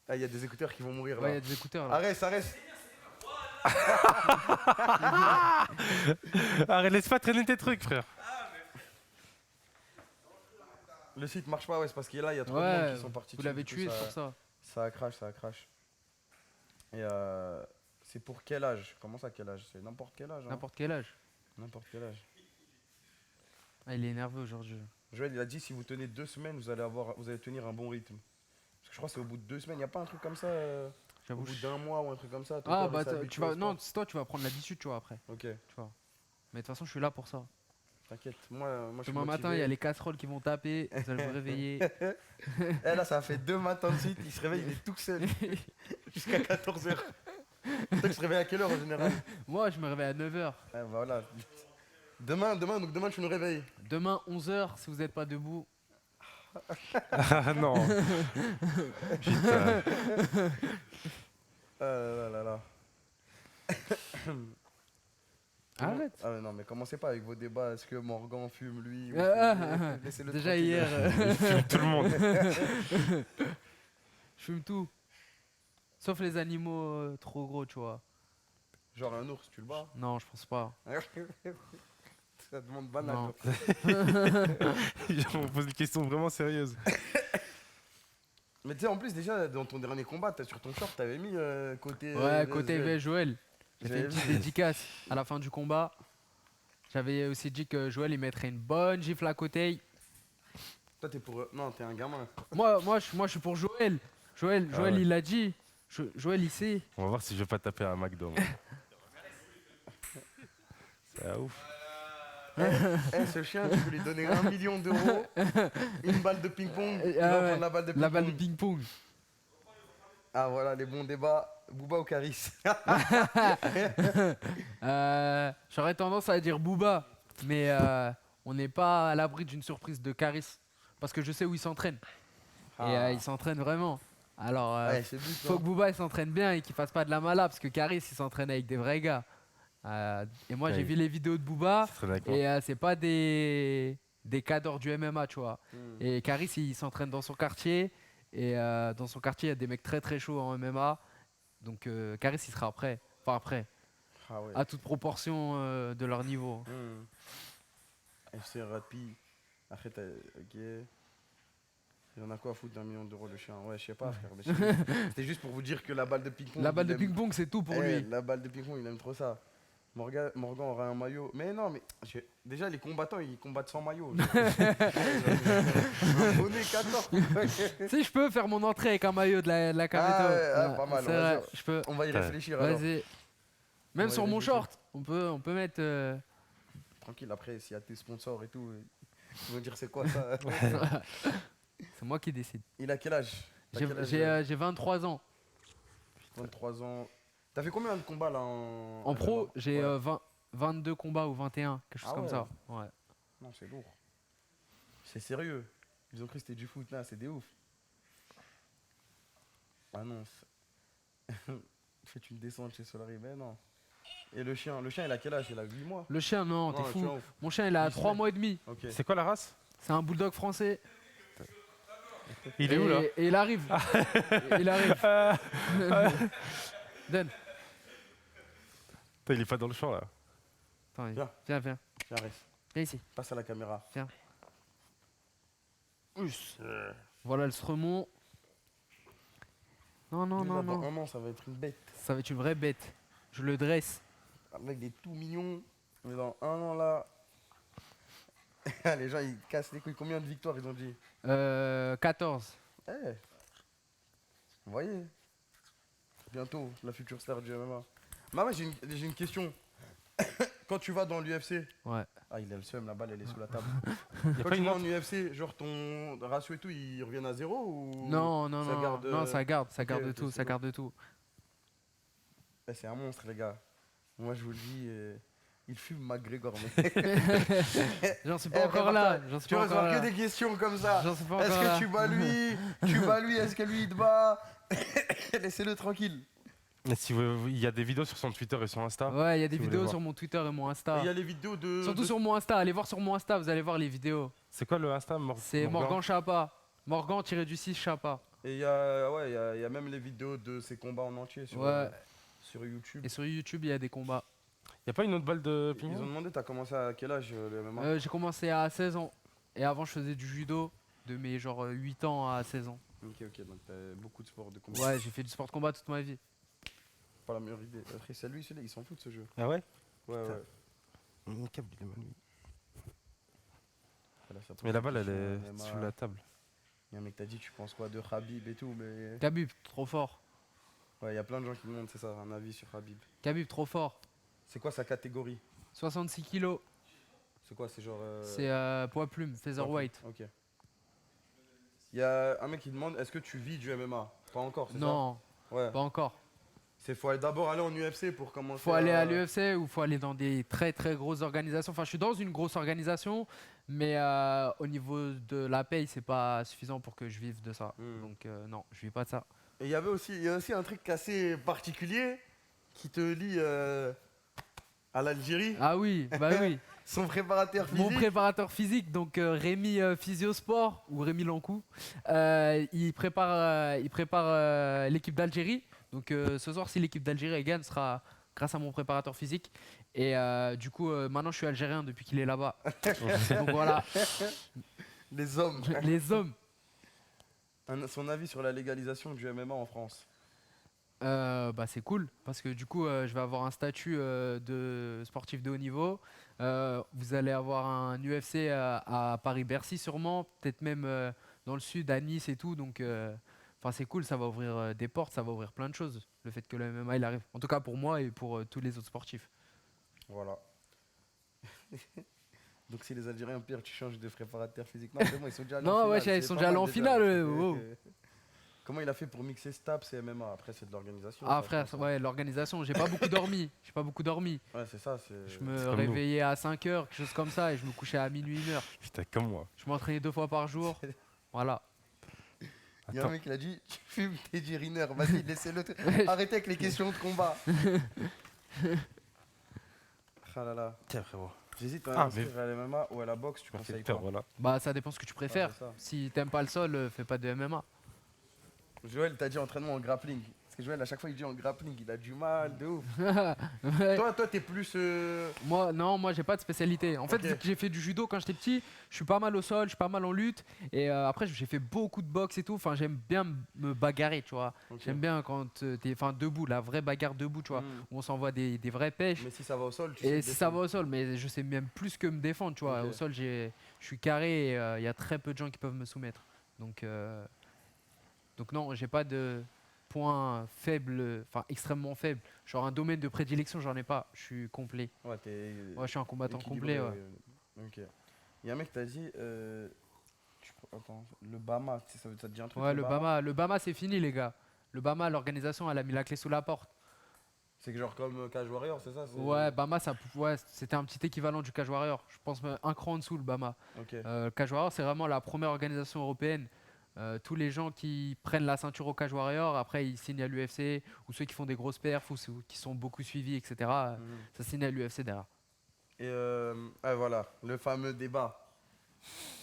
Ah, il y a des écouteurs qui vont mourir Ouais, là. y a des écouteurs là. Arrête, arrête. Arrête, laisse pas traîner tes trucs, frère. Le site marche pas, ouais, c'est parce qu'il y a là, il y a trop de monde Ouais, qui sont partis. vous dessus, l'avez du coup, tué, ça- c'est pour ça. Ça crache, ça crache. Et c'est pour quel âge? Comment ça, quel âge? C'est n'importe quel âge. Hein. N'importe quel âge. N'importe quel âge. Ah, il est nerveux aujourd'hui. Joël, il a dit si vous tenez 2 semaines, vous allez tenir un bon rythme. Parce que je crois que c'est au bout de 2 semaines. Il n'y a pas un truc comme ça au J'avoue. bout d'un mois ou un truc comme ça. ton Ah corps, il bah s'habitue tu au vas. Non, sport. c'est toi, tu vas prendre l'habitude, tu vois, après. Ok, Tu vois. Mais de toute façon, je suis là pour ça. t'inquiète. Moi, je suis Demain matin, il y a les casseroles qui vont taper. Vous allez vous réveiller. Eh là, ça fait 2 matins de suite. Il se réveille, il est tout seul. Jusqu'à 14h. Toi, tu te réveilles à quelle heure en général? Moi, je me réveille à 9h. Ah, voilà. Demain, tu nous réveilles. Demain, 11h, si vous n'êtes pas debout. Ah non. Putain. Ah là là là. Arrête. Ah mais non, mais commencez pas avec vos débats. Est-ce que Morgan fume lui ou Ah, fume- Laissez-le Déjà tranquille. hier, Il fume tout le monde. je fume tout. Sauf les animaux trop gros, tu vois. Genre un ours, tu le bats? Non, je pense pas. Ça demande banal. Non. On pose une question vraiment sérieuse. Mais tu sais, en plus, déjà, dans ton dernier combat, sur ton short, t'avais mis côté. Ouais, côté VS. Joël. J'ai fait J'avais une petite vu. dédicace à la fin du combat. J'avais aussi dit que Joël il mettrait une bonne gifle à côté. Toi, t'es pour. Non, t'es un gamin. Moi, je suis pour Joël. Joël, Ah ouais. il l'a dit. Joël, il sait. On va voir si je vais pas taper à McDo. moi. C'est ouf. Eh, ce chien, tu peux lui donner 1 million d'euros, une balle de ping-pong. Il Ah va ouais, prendre la balle de ping-pong. La balle de ping-pong. Ah, voilà, les bons débats. Booba ou Caris? J'aurais tendance à dire Booba, mais on n'est pas à l'abri d'une surprise de Caris. Parce que je sais où il s'entraîne. Et Ah. il s'entraîne vraiment. Alors, Ouais, c'est but, faut que Booba il s'entraîne bien et qu'il fasse pas de la mala, parce que Caris il s'entraîne avec des vrais gars. Et moi j'ai Ouais. vu les vidéos de Booba, C'est très d'accord. et c'est pas des cadors du MMA, tu vois. Hmm. Et Caris il s'entraîne dans son quartier, et dans son quartier il y a des mecs très très chauds en MMA. Donc Caris il sera après. Enfin après, Ah ouais. à toute proportion de leur niveau. FC Rapi. Après, ok. Il en a quoi à foutre d'1 million d'euros le chien? Ouais, je sais pas, frère. Mais c'était juste pour vous dire que la balle de ping-pong. La balle il de aime- ping-pong c'est tout pour Eh, lui. La balle de ping-pong, il aime trop ça. Morgan aura un maillot. Mais non, mais déjà, les combattants, ils combattent sans maillot. Bonnet 14. Si je peux faire mon entrée avec un maillot de la Kameto. Ah ouais, pas mal, C'est vas-y. vrai, je peux. On va y Ouais. réfléchir alors. Vas-y. Même Ouais, sur vas-y, mon vas-y. short, on peut mettre. Tranquille, après, s'il y a tes sponsors et tout, ils vont dire c'est quoi ça? C'est moi qui décide. Il a quel âge? T'as quel âge, J'ai 23 ans. 23 ans. T'as fait combien de combats là en En pro, MMA? j'ai Ouais. 22 combats ou 21, quelque chose Ah comme ouais. ça. Ouais. Non, c'est lourd. C'est sérieux. Ils ont cru que c'était du foot là, c'est des ouf. Ah non. Faites une descente chez Solari, mais non. Et le chien il a quel âge? Il a 8 mois. Le chien, non, t'es le fou. chien, ouf. Mon chien, il a Il 3 se- mois et demi. Ok. C'est quoi la race? C'est un bulldog français. Il est où là? Et il arrive. Il arrive. Donne. Putain, il est pas dans le champ là. Attends, Viens. viens. J'arrive. Viens ici. Passe à la caméra. Voilà le Stremont. Non, Lui, là, dans non. un an, ça va être une bête. Ça va être une vraie bête. Je le dresse. Avec des tout mignons. Mais dans un an là. Les gens ils cassent les couilles. Combien de victoires ils ont dit? 14. Eh. Vous voyez. Bientôt, la future star du MMA. Maman, j'ai une question. Quand tu vas dans l'UFC. Ouais. Ah, il a le seum, la balle elle est sous la table. Y a Quand pas tu une vas autre en UFC, genre ton ratio et tout, ils reviennent à zéro ou. Non, ça garde, non, ça garde, ok, ok, tout, c'est ça bon. garde tout. Eh, c'est un monstre, les gars. Moi, je vous le dis. Il fume McGregor, mec. J'en suis pas encore là. J'en suis Tu pas vas encore recevoir que là. des questions comme ça. J'en suis pas Est-ce encore que là. tu bats lui? Tu bats lui? Est-ce que lui il te bat? Laissez-le tranquille. Mais si il y a des vidéos sur son Twitter et son Insta. Ouais, il y a des Si vous voulez vidéos voir. sur mon Twitter et mon Et Insta. il y a les vidéos de. Surtout sur mon Insta. Allez voir sur mon Insta, vous allez voir les vidéos. C'est quoi le Insta C'est Morgan Chapa. Morgan-du-6 Chapa. Et il y a, ouais, il y a même les vidéos de ses combats en entier sur, Ouais. sur YouTube. Et sur YouTube, il y a des combats. Y a pas une autre balle de Ils ont pignon? demandé, t'as commencé à quel âge le MMA? J'ai commencé à 16 ans. Et avant, je faisais du judo de mes genre 8 ans à 16 ans. Ok, donc t'as beaucoup de sports de combat. Ouais, j'ai fait du sport de combat toute ma vie. Pas la meilleure idée. Après, c'est lui, celui-là, il s'en fout de ce jeu. Ah ouais? Ouais, ouais. Mon câble, il est mal mis. Voilà, ça pose Mais la des balle, elle questions, est MMA. sous la table. Il y a un mec qui t'a dit, tu penses quoi de Khabib et tout, mais. Khabib, trop fort. Ouais, il y a plein de gens qui me demandent, c'est ça, un avis sur Khabib. Khabib, trop fort. C'est quoi sa catégorie? 66 kilos. C'est quoi, c'est genre. C'est poids plume, featherweight. Ok. Il y a un mec qui demande, est-ce que tu vis du MMA? Pas encore, c'est ça? Non, Ouais. pas encore. Faut d'abord aller en UFC pour commencer. Faut aller à l'UFC ou faut aller dans des très très grosses organisations. Enfin, je suis dans une grosse organisation, mais au niveau de la paye, c'est pas suffisant pour que je vive de ça. Hmm. Donc non, je vis pas de ça. Et il y a aussi un truc assez particulier qui te lie à l'Algérie. Ah oui, bah oui. Son préparateur physique. Mon préparateur physique, donc Rémi Physiosport ou Rémi Lancou, il prépare l'équipe d'Algérie. Donc ce soir, si l'équipe d'Algérie elle gagne, ce sera grâce à mon préparateur physique. Et du coup, maintenant, je suis algérien depuis qu'il est là-bas. Donc voilà, Les hommes. les hommes. Son avis sur la légalisation du MMA en France. Bah c'est cool parce que du coup je vais avoir un statut de sportif de haut niveau. Vous allez avoir un UFC à Paris-Bercy sûrement, peut-être même dans le sud à Nice et tout. Donc enfin c'est cool, ça va ouvrir des portes, ça va ouvrir plein de choses. Le fait que le MMA il arrive. En tout cas pour moi et pour tous les autres sportifs. Voilà. Donc si les Algériens pire, tu changes de préparateur physique. Non, c'est bon, ils sont déjà allés en Non, finale. ouais, c'est ils sont pas déjà allés mal en finale. Wow. Comment il a fait pour mixer STAPS et MMA? Après, c'est de l'organisation. Ah ça, frère, je pense, ouais, l'organisation, j'ai pas beaucoup dormi. J'ai pas beaucoup dormi. Ouais, c'est ça. Je me comme nous. réveillais à 5h, quelque chose comme ça, et je me couchais à minuit, 1h. Putain, comme moi. Je m'entraînais 2 fois par jour. Voilà. Il y a un Attends. mec qui a dit tu fumes Teddy Riner, vas-y, laissez-le. Arrêtez avec les questions de combat. Ah là là. Ah, Tiens, frérot. J'hésite à Ah, m'inscrire à la MMA ou à la boxe, tu Tu m'as conseilles fait peur, quoi? voilà. Bah ça dépend ce que tu préfères. Ouais, c'est ça. Si t'aimes pas le sol, fais pas de MMA. Joël t'a dit entraînement en grappling. Parce que Joël, à chaque fois, il dit en grappling, il a du mal, de ouf. Ouais. Toi, t'es plus. Moi j'ai pas de spécialité. En fait, Ok. vu que j'ai fait du judo quand j'étais petit, je suis pas mal au sol, je suis pas mal en lutte. Et après, j'ai fait beaucoup de boxe et tout. Enfin, j'aime bien me bagarrer, tu vois. Ok. J'aime bien quand t'es debout, la vraie bagarre debout, tu vois. Mm. Où on s'envoie des vraies pêches. Mais si ça va au sol, tu sais Et te si ça va défendre. au sol, mais je sais même plus que me défendre, tu vois. Ok. Au sol, je suis carré et il y a très peu de gens qui peuvent me soumettre. Donc non, j'ai pas de point faible, enfin extrêmement faible. Genre un domaine de prédilection, j'en ai pas. Je suis complet. Ouais, t'es. Ouais, je suis un combattant équilibré, complet. Ouais. Ok. Il y a un mec qui t'a dit. Attends, le Bama, ça te dit un truc? Ouais, le Bama, c'est fini, les gars. Le Bama, l'organisation, elle a mis la clé sous la porte. C'est que genre comme Cage Warrior, c'est ça? Ouais, Bama, ouais, c'était un petit équivalent du Cage Warrior. Je pense même un cran en dessous, le Bama. Ok. Cage Warrior, c'est vraiment la première organisation européenne. Tous les gens qui prennent la ceinture au Cage Warrior, après ils signent à l'UFC, ou ceux qui font des grosses perfs, ou ceux qui sont beaucoup suivis, etc. Mhm. Ça signe à l'UFC derrière. Et voilà, le fameux débat.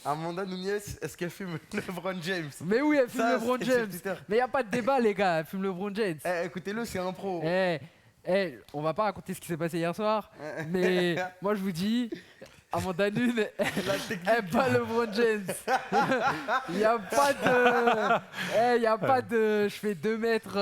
Amanda Nunes, est-ce qu'elle fume LeBron James? Mais oui, elle fume Ça, LeBron c'est James. Twitter. Mais y a pas de débat, les gars, elle fume LeBron James. Écoutez-le, c'est un pro. On va pas raconter ce qui s'est passé hier soir, mais moi je vous dis, Amanda Nunes, La technique. elle bat LeBron James. Il y a pas de, y a pas de, je fais 2 mètres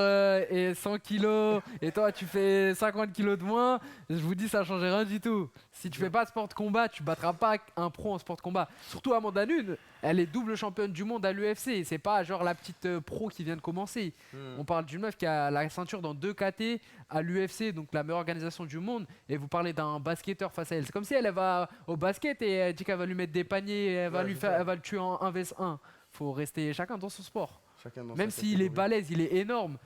et 100 kilos, et toi tu fais 50 kilos de moins. Je vous dis, ça change rien du tout. Si tu fais pas de sport de combat, tu battras pas un pro en sport de combat. Surtout Amanda Nunes, elle est double championne du monde à l'UFC. C'est pas genre la petite pro qui vient de commencer. On parle d'une meuf qui a la ceinture dans 2 KT à l'UFC, donc la meilleure organisation du monde. Et vous parlez d'un basketteur face à elle. C'est comme si elle va au basket et elle dit qu'elle va lui mettre des paniers, elle va Ouais, lui c'est faire, ça. elle va le tuer en 1 vs 1. Faut rester chacun dans son sport. Chacun dans Même sa s'il est catégorie. balèze, il est énorme,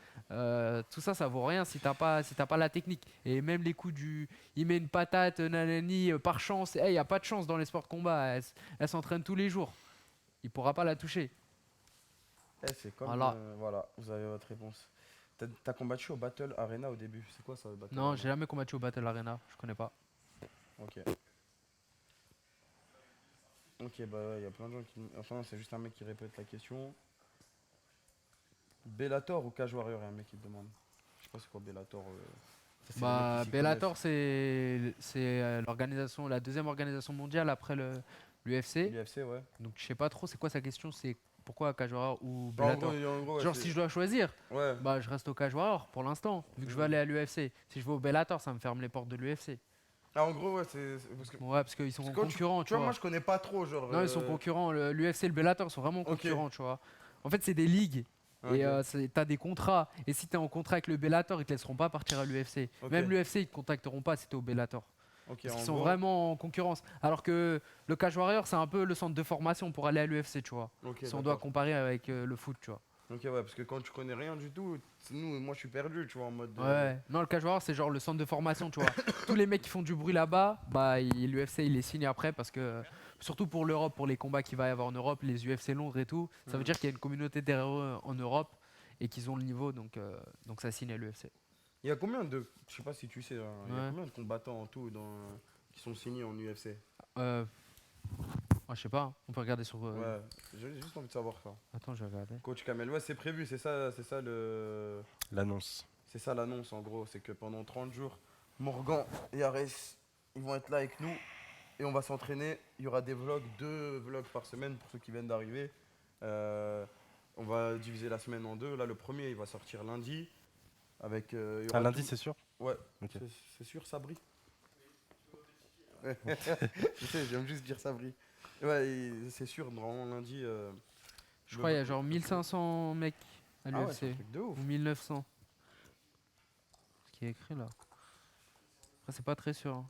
tout ça, ça vaut rien si t'as pas la technique. Et même les coups il met une patate, nanani, par chance. Il y a pas de chance dans les sports de combat. Elle s'entraîne tous les jours. Il pourra pas la toucher. C'est comme. Voilà. Voilà, vous avez votre réponse. T'as combattu au Battle Arena au début. C'est quoi ça, le Battle Non, Arena? j'ai jamais combattu au Battle Arena. Je connais pas. Ok. Ok, bah ouais, il y a plein de gens qui. Enfin, c'est juste un mec qui répète la question. Bellator ou Cage Warrior, il y a un mec qui te demande. Je sais pas c'est quoi Bellator. Ça, c'est les Bah, mecs qui s'y Bellator, c'est l'organisation, la deuxième organisation mondiale après l'UFC. connaissent. l'UFC, ouais. Donc je sais pas trop c'est quoi sa question, c'est pourquoi Cage Warrior ou Bah, Bellator. en gros, ouais, Genre c'est- si je dois choisir, Ouais. bah je reste au Cage Warrior pour l'instant, vu que je veux aller à l'UFC. Si je vais au Bellator, ça me ferme les portes de l'UFC. Ah, en gros, ouais, parce que. Ouais, parce qu'ils sont parce que quand concurrents, tu vois, vois. moi je connais pas trop, genre. Non, ils sont concurrents. L'UFC et le Bellator sont vraiment Ok. concurrents, tu vois. En fait, c'est des ligues. Ok. Et t'as des contrats. Et si t'es en contrat avec le Bellator, ils te laisseront pas partir à l'UFC. Ok. Même l'UFC, ils te contacteront pas si t'es au Bellator. Ok, Parce en qu'ils sont gros- vraiment en concurrence. Alors que le Cage Warrior, c'est un peu le centre de formation pour aller à l'UFC, tu vois. Ok, Si on doit d'accord. comparer avec le foot, tu vois. Ok, ouais, parce que quand tu connais rien du tout, moi je suis perdu, tu vois, en mode. Ouais. Non, le Cage Warrior, c'est genre le centre de formation, tu vois. Tous les mecs qui font du bruit là-bas, bah l'UFC, il les signe après parce que. Surtout pour l'Europe, pour les combats qu'il va y avoir en Europe, les UFC Londres et tout, ça veut Mhm. dire qu'il y a une communauté derrière eux en Europe et qu'ils ont le niveau, donc ça signe à l'UFC. Il y a combien de. Je sais pas si tu sais, hein, il y a Ouais. combien de combattants en tout qui sont signés en UFC? Je sais pas, hein. On peut regarder sur. Ouais, j'ai juste envie de savoir ça. Attends, je vais regarder. Coach Kamel, ouais, c'est prévu, c'est ça le. L'annonce. C'est ça l'annonce en gros, c'est que pendant 30 jours, Morgan et Ares, ils vont être là avec nous et on va s'entraîner. Il y aura des vlogs, 2 vlogs par semaine pour ceux qui viennent d'arriver. On va diviser la semaine en 2. Là, le premier, il va sortir lundi. Avec, il y aura lundi, tout- c'est sûr. Ouais, Ok. c'est sûr, Sabri. Je sais, j'aime juste dire Sabri. Ouais, c'est sûr, normalement lundi. Je crois qu'il y a genre 1500 mecs à Ah ouais, c'est un l'UFC. truc de ouf. Ou 1900. Ce qui est écrit là. Après, c'est pas très sûr. Hein.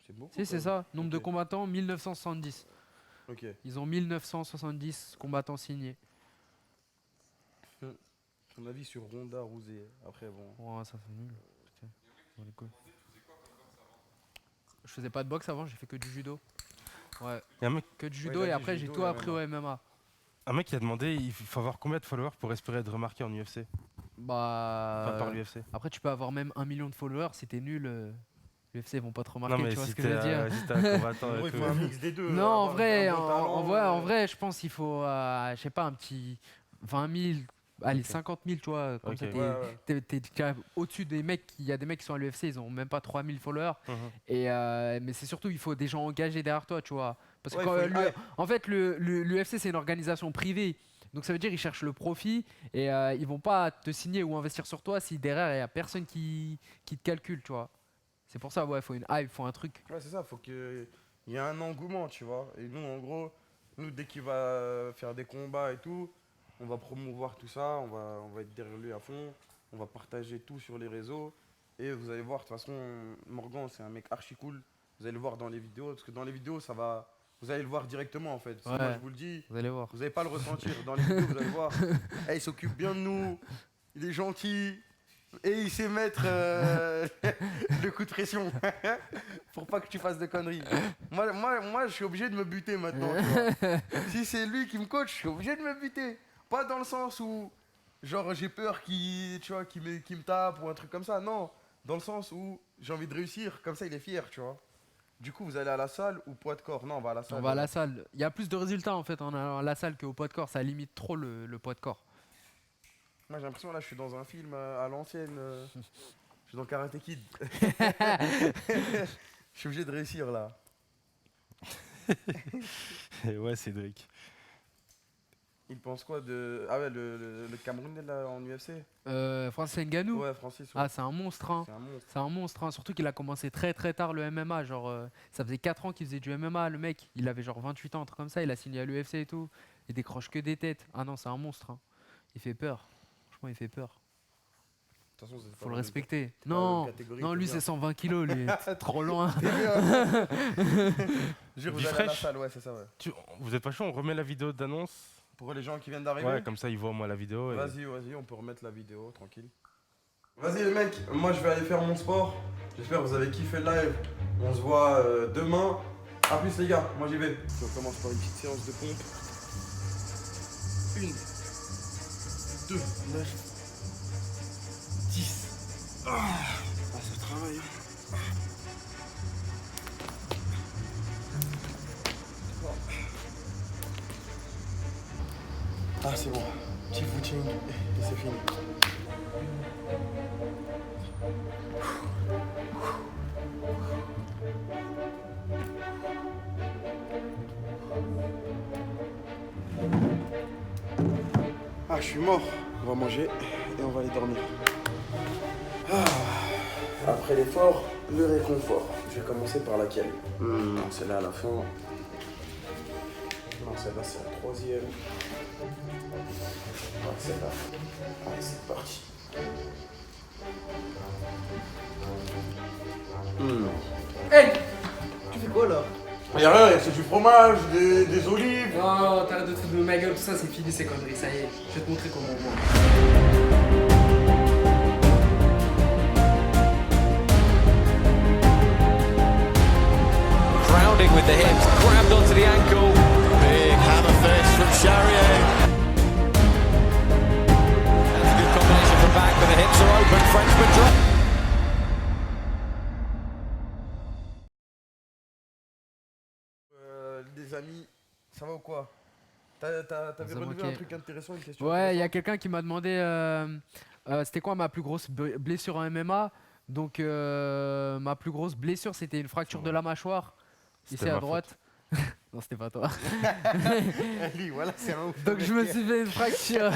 C'est beaucoup. Si, c'est quand ça. Nombre de Ok. combattants, 1970. même. Ok. Ils ont 1970 combattants signés. Ton avis sur Ronda Rousey? Après, bon. Ouais, ça fait nul. Putain, dans les couilles. Je faisais pas de boxe avant, j'ai fait que du judo. Ouais, Il y a un mec, que du Ouais, judo il a et dit après j'ai judo tout et appris au MMA. qui a demandé il faut avoir combien de followers pour espérer être remarqué en UFC Enfin, par Bah. l'UFC. Après, tu peux avoir même 1 million de followers. Si t'es nul, l'UFC ils vont pas te remarquer. Non, mais tu vois si ce que je veux dire? t'es un combattant. En gros, et il tout. faut un mix des deux. Non, en avoir vrai, un bon talent, en vrai, je pense qu'il faut, je sais pas, un petit 20 000, allez, Ok. 50 000, tu vois. Comme Ok. ça, Ouais, ouais. t'es déjà au-dessus des mecs. Il y a des mecs qui sont à l'UFC, ils ont même pas 3 000 followers. Mhm. Et, mais c'est surtout, il faut des gens engagés derrière toi, tu vois. Parce que Ouais, quand, il faut une hype. en fait, l'UFC, c'est une organisation privée. Donc ça veut dire qu'ils cherchent le profit et ils vont pas te signer ou investir sur toi si derrière il y a personne qui te calcule, tu vois. C'est pour ça, ouais, faut une hype, faut un truc. Ouais, c'est ça, faut qu'il y ait un engouement, tu vois. Et nous, en gros, dès qu'il va faire des combats et tout, on va promouvoir tout ça, on va être derrière lui à fond, on va partager tout sur les réseaux. Et vous allez voir, de toute façon, Morgan, c'est un mec archi cool. Vous allez le voir dans les vidéos, parce que dans les vidéos, ça va. Vous allez le voir directement, en fait. Parce que Ouais. moi, je vous le dis, Vous allez voir. vous n'allez pas le ressentir. Dans les vidéos, vous allez voir. Eh, il s'occupe bien de nous, il est gentil. Et il sait mettre le coup de pression pour pas que tu fasses de conneries. Moi, je suis obligé de me buter maintenant. Tu vois. Si c'est lui qui me coach, je suis obligé de me buter. Pas dans le sens où, genre, j'ai peur qu'il me tape ou un truc comme ça. Non, dans le sens où j'ai envie de réussir. Comme ça, il est fier, tu vois. Du coup, vous allez à la salle ou poids de corps? Non, on va à la salle. On va à la salle. Il y a plus de résultats en fait en allant à la salle qu'au poids de corps. Ça limite trop le poids de corps. Moi, j'ai l'impression là, je suis dans un film à l'ancienne. Je suis dans Karate Kid. Je suis obligé de réussir là. Ouais, Cédric. Il pense quoi de. Ah ouais, le Camerounais là en UFC? Francis Ngannou. Ouais, Francis. Ouais. Ah, c'est un monstre. Hein. C'est un monstre. C'est un monstre. Hein. Surtout qu'il a commencé très très tard le MMA. Genre, ça faisait 4 ans qu'il faisait du MMA. Le mec, il avait genre 28 ans, un truc comme ça. Il a signé à l'UFC et tout. Il décroche que des têtes. Ah non, c'est un monstre. Hein. Il fait peur. Franchement, il fait peur. De toute façon, c'est pas Faut le la même respecter. pas la Non, même catégorie, non, t'es lui bien. c'est 120 kilos, lui. Trop loin. T'es bien. Jure, vous Du allez à la fraîche. salle, ouais, c'est ça, ouais. Vous êtes pas chaud, on remet la vidéo d'annonce Pour les gens qui viennent d'arriver. Ouais, comme ça, ils voient moi la vidéo. Et... Vas-y, on peut remettre la vidéo, tranquille. Vas-y les mecs, moi je vais aller faire mon sport. J'espère que vous avez kiffé le live. On se voit demain. A plus les gars, moi j'y vais. On commence par une petite séance de pompe. 1, 2, 9, 10. Ça travaille. Ah c'est bon, petit footing et c'est fini. Ah je suis mort, on va manger et on va aller dormir. Après l'effort, le réconfort. Je vais commencer par laquelle? Non, celle-là à la fin. Non, celle-là c'est la troisième. Ah, celle-là. Allez, c'est parti. Hey! Tu fais quoi là? Y'a rien, c'est du fromage, des olives. Non, t'arrêtes de te foutre de ma gueule, tout ça c'est fini ces conneries, ça y est. Je vais te montrer comment on mange. Grounding with the hips, grabbed onto the ankle. Big hammer fist from Charrier. That's a good combination from back, but the hips are open. Frenchman drop. Les amis, ça va ou quoi? T'avais relevé un truc intéressant, une question Ouais, il y a intéressante. quelqu'un qui m'a demandé c'était quoi ma plus grosse blessure en MMA. Donc ma plus grosse blessure c'était une fracture de la mâchoire C'était ici à ma droite. Non, c'était pas toi. Ali, voilà, c'est un ouf. Donc je me suis fait une fracture.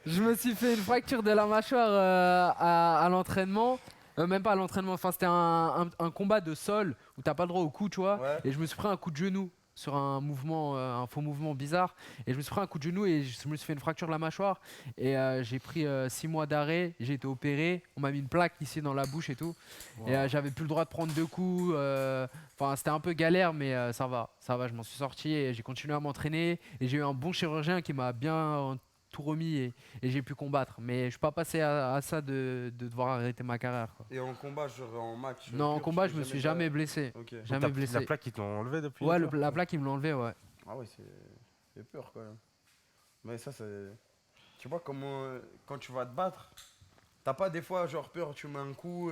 Je me suis fait une fracture de la mâchoire à l'entraînement. Même pas à l'entraînement, enfin c'était un combat de sol où t'as pas le droit au coup, tu vois. Ouais. Et je me suis pris un coup de genou sur un mouvement, un faux mouvement bizarre. Et je me suis pris un coup de genou et je me suis fait une fracture de la mâchoire. Et j'ai pris 6 mois d'arrêt, j'ai été opéré. On m'a mis une plaque ici dans la bouche et tout. Et j'avais plus le droit de prendre 2 coups. Enfin, c'était un peu galère, mais ça va, je m'en suis sorti et j'ai continué à m'entraîner. Et j'ai eu un bon chirurgien qui m'a bien tout remis et j'ai pu combattre. Mais je suis pas passé à ça de devoir arrêter ma carrière, quoi. Et en combat, genre en match? Non, en pur, combat, tu je me t'es suis jamais jamais blessé. Ok. Jamais blessé. La plaque, ils te l'ont enlevée depuis? Ouais, toi la plaque, ils me l'ont enlevé, ouais. Ah ouais, c'est peur quand même. Mais ça, c'est. Tu vois comment. Quand tu vas te battre, t'as pas des fois, genre peur, tu mets un coup,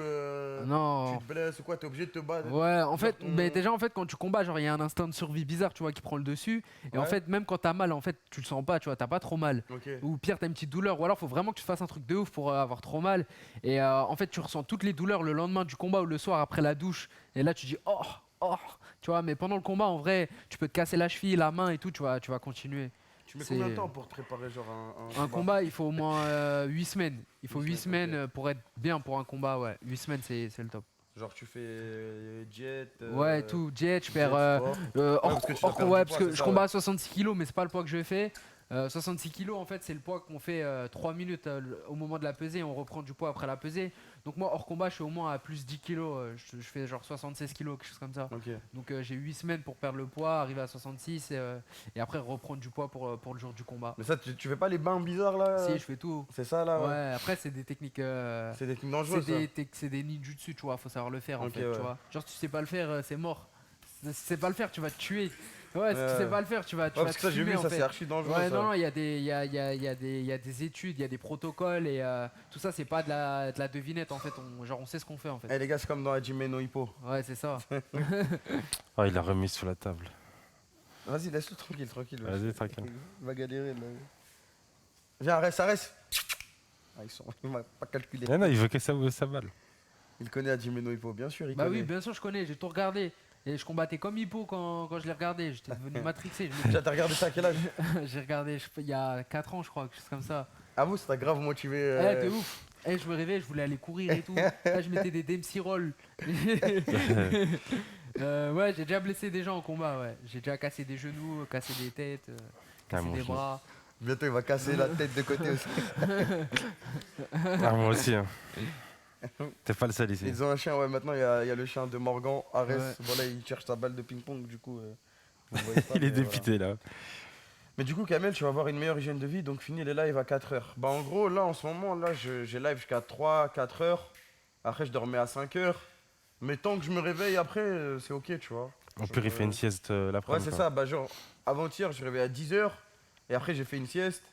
Non. tu te blesses ou quoi, t'es obligé de te battre. Ouais, en Genre fait, ton- mais déjà, en fait, quand tu combats, genre, il y a un instinct de survie bizarre, tu vois, qui prend le dessus. Et en Ouais. fait, même quand t'as mal, en fait, tu le sens pas, tu vois, t'as pas trop mal. Ok. Ou pire, t'as une petite douleur. Ou alors, faut vraiment que tu fasses un truc de ouf pour avoir trop mal. Et en fait, tu ressens toutes les douleurs le lendemain du combat ou le soir après la douche. Et là, tu dis, oh, oh, tu vois, mais pendant le combat, en vrai, tu peux te casser la cheville, la main et tout, tu vas continuer. Tu mets C'est- combien de temps pour te préparer, genre un Un combat, il faut au moins 8 semaines. Il faut 8 8 semaines semaines, pour être bien pour un combat, ouais. 8 semaines, c'est le top. Genre tu fais jet. Ouais, tout, jet, je perds. sport. Hors, parce que tu dois hors- perdre ouais, du parce poids, que c'est je ça, combats ouais. à 66 kilos, mais c'est pas le poids que je fais. 66 kilos, en fait, c'est le poids qu'on fait 3 minutes au moment de la pesée. On reprend du poids après la pesée. Donc, moi, hors combat, je suis au moins à plus 10 kilos. Je fais genre 76 kilos, quelque chose comme ça. Ok. Donc, j'ai 8 semaines pour perdre le poids, arriver à 66 et après reprendre du poids pour le jour du combat. Mais ça, tu fais pas les bains bizarres là? Si, je fais tout. C'est ça là, ouais. Ouais, après, c'est des techniques. C'est des trucs C'est dangereux ça. c'est des ninjutsu, tu vois, faut savoir le faire en Ok, fait, ouais. tu vois. Genre, si tu sais pas le faire, c'est mort. Si tu sais pas le faire, tu vas te tuer. Ouais, si tu Ouais. sais pas le faire, tu vas Ouais, te parce que ça, j'ai fumer vu, en ça fait. c'est archi dangereux. Ouais, ça. non, il y a des études, il y a des protocoles et tout ça, c'est pas de la devinette en fait. On sait ce qu'on fait en fait. Eh les gars, c'est comme dans Hajime no Hippo. Ouais, c'est ça. Oh, il l'a remis sur la table. Vas-y, laisse-le tranquille. Vas-y, tranquille. Il va galérer là. Viens, reste. Ah, il m'a pas calculé. Non, il veut que ça ouvre sa balle. Il connaît Hajime no Hippo, bien sûr, il Bah connaît. oui, bien sûr, je connais, j'ai tout regardé. Et je combattais comme Hippo quand je l'ai regardé. J'étais devenu matrixé. Déjà, t'as regardé ça à quel âge? J'ai regardé il y a 4 ans, je crois, quelque chose comme ça. Ah vous, ça t'a grave motivé. Eh, t'es ouf. Eh, je me réveillais, je voulais aller courir et tout. Là, je mettais des Dempsey rolls. Ouais, j'ai déjà blessé des gens en combat, ouais. J'ai déjà cassé des genoux, cassé des têtes, cassé moi des aussi. bras. Bientôt, il va casser la tête de côté aussi. Ah, moi aussi. Hein. T'es pas le seul ici. Ils ont un chien, ouais, maintenant il y a le chien de Morgan, Ares. Ouais. Voilà, il cherche sa balle de ping-pong, du coup. Vous voyez pas, Il est mais voilà. dépité là. Mais du coup, Kamel, tu vas avoir une meilleure hygiène de vie, donc finis les lives à 4 heures. Bah, en gros, là, en ce moment, là, j'ai live jusqu'à 3, 4 heures. Après, je dormais à 5 heures. Mais tant que je me réveille après, c'est ok, tu vois. Au pire, il fait une sieste Ouais, l'après-midi. c'est quoi. ça. Bah, genre, avant-hier, je suis réveillé à 10 heures. Et après, j'ai fait une sieste.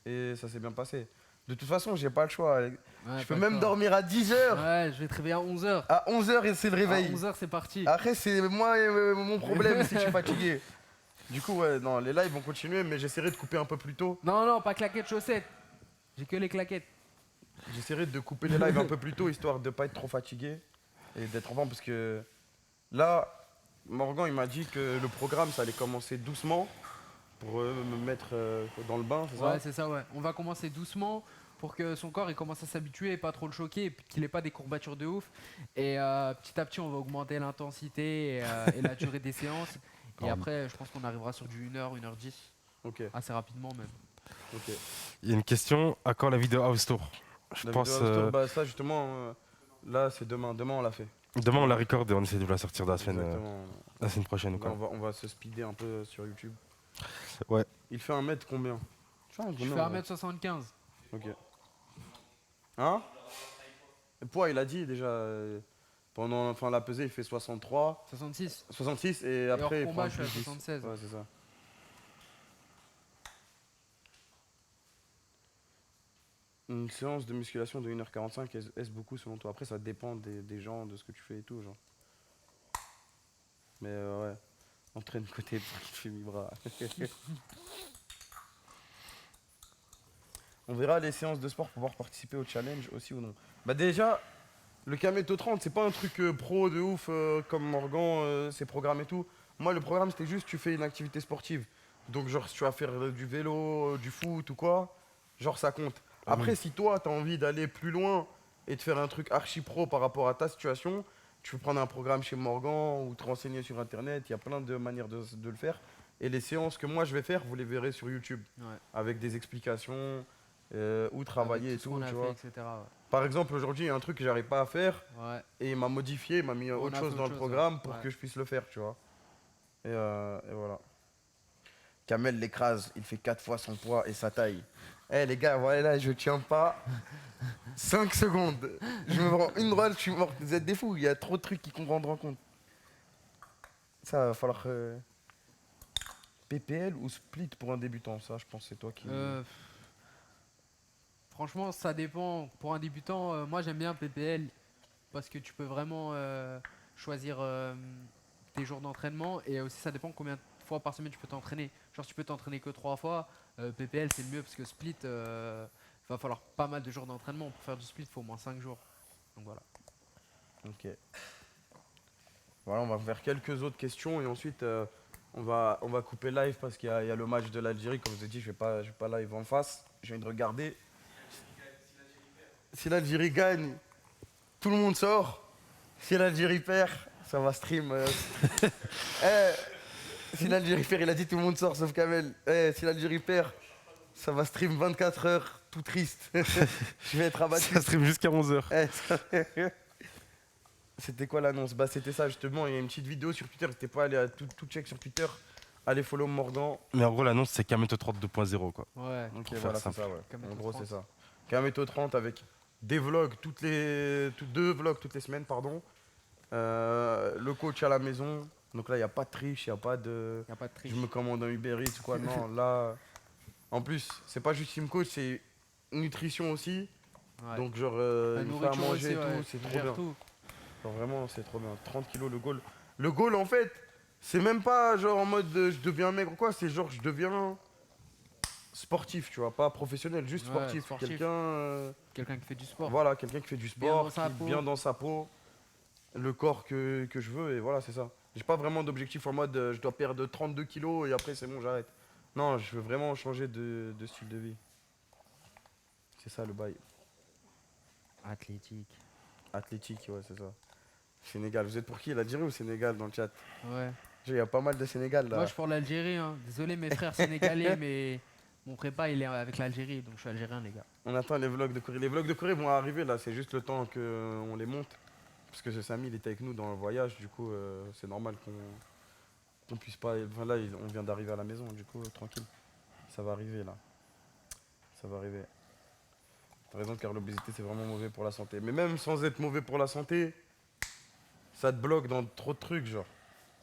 Et ça s'est bien passé. De toute façon, j'ai pas le choix. Ouais, Je peux pas même le choix. dormir à 10 heures. Ouais, je vais te réveiller à 11h. À 11 heures, et c'est le À réveil. 11h, c'est parti. Après, c'est moi et mon problème si je suis fatigué. Du coup, ouais, non, les lives vont continuer, mais j'essaierai de couper un peu plus tôt. Non, non, pas claquettes chaussettes. J'ai que les claquettes. J'essaierai de couper les lives un peu plus tôt, histoire de pas être trop fatigué et d'être en forme, parce que là, Morgan, il m'a dit que le programme, ça allait commencer doucement pour me mettre dans le bain, c'est ça? Ouais, c'est ça, ouais. On va commencer doucement pour que son corps il commence à s'habituer et pas trop le choquer et puis qu'il ait pas des courbatures de ouf. Et petit à petit, on va augmenter l'intensité et la durée des séances. Et après, je pense qu'on arrivera sur du 1h, 1h10, Ok, assez rapidement même. ok. Il y a une question. À quand la vidéo House Tour? Je La pense. vidéo House Tour, bah ça justement, là c'est demain. Demain on l'a fait. Demain, on la recorde et on essaie de la sortir Exactement. la semaine prochaine. ou Là, Quoi. on va se speeder un peu sur YouTube. Ouais. Il fait 1 mètre combien? Je fais 1m75. Ok. Hein? Le poids, il a dit déjà. Enfin, la pesée, il fait 63, 66. 66 et Et hors après il combat, prend je suis à plus 10. 76. Ouais, c'est ça. Une séance de musculation de 1h45, est-ce beaucoup selon toi? Après, ça dépend des gens, de ce que tu fais et tout, genre. Mais ouais, entraîne côté fais mi-bras. On verra les séances de sport pour pouvoir participer au challenge aussi ou non. Bah déjà, le Kameto 30, c'est pas un truc pro de ouf comme Morgan, ses programmes et tout. Moi, le programme, c'était juste tu fais une activité sportive. Donc, genre, si tu vas faire du vélo, du foot ou quoi, genre, ça compte. Après, si toi, tu as envie d'aller plus loin et de faire un truc archi pro par rapport à ta situation, tu peux prendre un programme chez Morgan ou te renseigner sur Internet. Il y a plein de manières de le faire. Et les séances que moi, je vais faire, vous les verrez sur YouTube. Ouais. Avec des explications, où travailler Avec et tout tout, ce qu'on a tu fait, vois. etc. Ouais. Par exemple, aujourd'hui, il y a un truc que j'arrive pas à faire Ouais. et il m'a modifié, il m'a mis On autre a chose fait dans autre le chose, programme ouais. pour Ouais. que je puisse le faire, tu vois. Et voilà. Kamel l'écrase, il fait 4 fois son poids et sa taille. Eh les gars, voilà, je tiens pas 5 secondes. Je me prends une droite, je suis mort. Vous êtes des fous, il y a trop de trucs qui qu'on rendre en compte. Ça va falloir... PPL ou split pour un débutant, ça je pense que c'est toi qui... Franchement, ça dépend. Pour un débutant, moi j'aime bien PPL parce que tu peux vraiment choisir tes jours d'entraînement et aussi ça dépend combien de fois par semaine tu peux t'entraîner. Genre, si tu peux t'entraîner que 3 fois, PPL c'est le mieux parce que split, va falloir pas mal de jours d'entraînement. Pour faire du split, il faut au moins 5 jours. Donc voilà. Ok. Voilà, on va faire quelques autres questions et ensuite on va couper live parce qu'il y a le match de l'Algérie. Comme je vous ai dit, je vais pas live en face. Je viens de regarder. Si l'Algérie gagne, tout le monde sort. Si l'Algérie perd, ça va stream. Si l'Algérie perd, il a dit tout le monde sort sauf Kamel. Si l'Algérie perd, ça va stream 24 heures, tout triste. Je vais être abattu. Ça stream jusqu'à 11h. C'était quoi l'annonce? Bah c'était ça justement, il y a une petite vidéo sur Twitter, n'hésitez pas à aller à tout check sur Twitter, allez follow Morgan. Mais en gros, l'annonce, c'est Kameto 30 2.0. Quoi. Ouais. Ok, Pour voilà, faire c'est ça, ouais. Kameto En gros 30. c'est ça. Kameto 30 avec des vlogs, deux vlogs toutes les semaines, pardon. Le coach à la maison, donc là il n'y a pas de triche, il n'y a pas de... Y a pas de triche. Je me commande un Uber Eats ou quoi, non, là... En plus, c'est pas juste team coach, c'est nutrition aussi. Ouais. Donc genre, La il fait à nourriture manger et aussi, ouais, tout, c'est tu trop gères bien. tout. Genre vraiment, c'est trop bien. 30 kilos le goal. Le goal, en fait, c'est même pas genre en mode je deviens maigre ou quoi, c'est genre je deviens sportif, tu vois, pas professionnel, juste Ouais, sportif. sportif. Quelqu'un, Quelqu'un qui fait du sport. voilà, quelqu'un qui fait du Bien sport, dans sa qui peau. est bien dans sa peau, le corps que je veux, et voilà, c'est ça. J'ai pas vraiment d'objectif en mode je dois perdre 32 kilos et après c'est bon, j'arrête. Non, je veux vraiment changer de style de vie. C'est ça le bail. Athlétique. Athlétique, ouais, c'est ça. Sénégal, vous êtes pour qui? L'Algérie ou Sénégal dans le chat? Ouais. Il y a pas mal de Sénégal là. Moi, je suis pour l'Algérie. Hein. Désolé, mes frères sénégalais, mais mon prépa, il est avec l'Algérie, donc je suis algérien, les gars. On attend les vlogs de Corée. Les vlogs de Corée vont arriver là, c'est juste le temps qu'on les monte. Parce que ce Samy, il était avec nous dans le voyage, du coup, c'est normal qu'on puisse pas. Enfin là, on vient d'arriver à la maison, du coup, tranquille. Ça va arriver là. Ça va arriver. T'as raison car l'obésité c'est vraiment mauvais pour la santé. Mais même sans être mauvais pour la santé, ça te bloque dans trop de trucs, genre.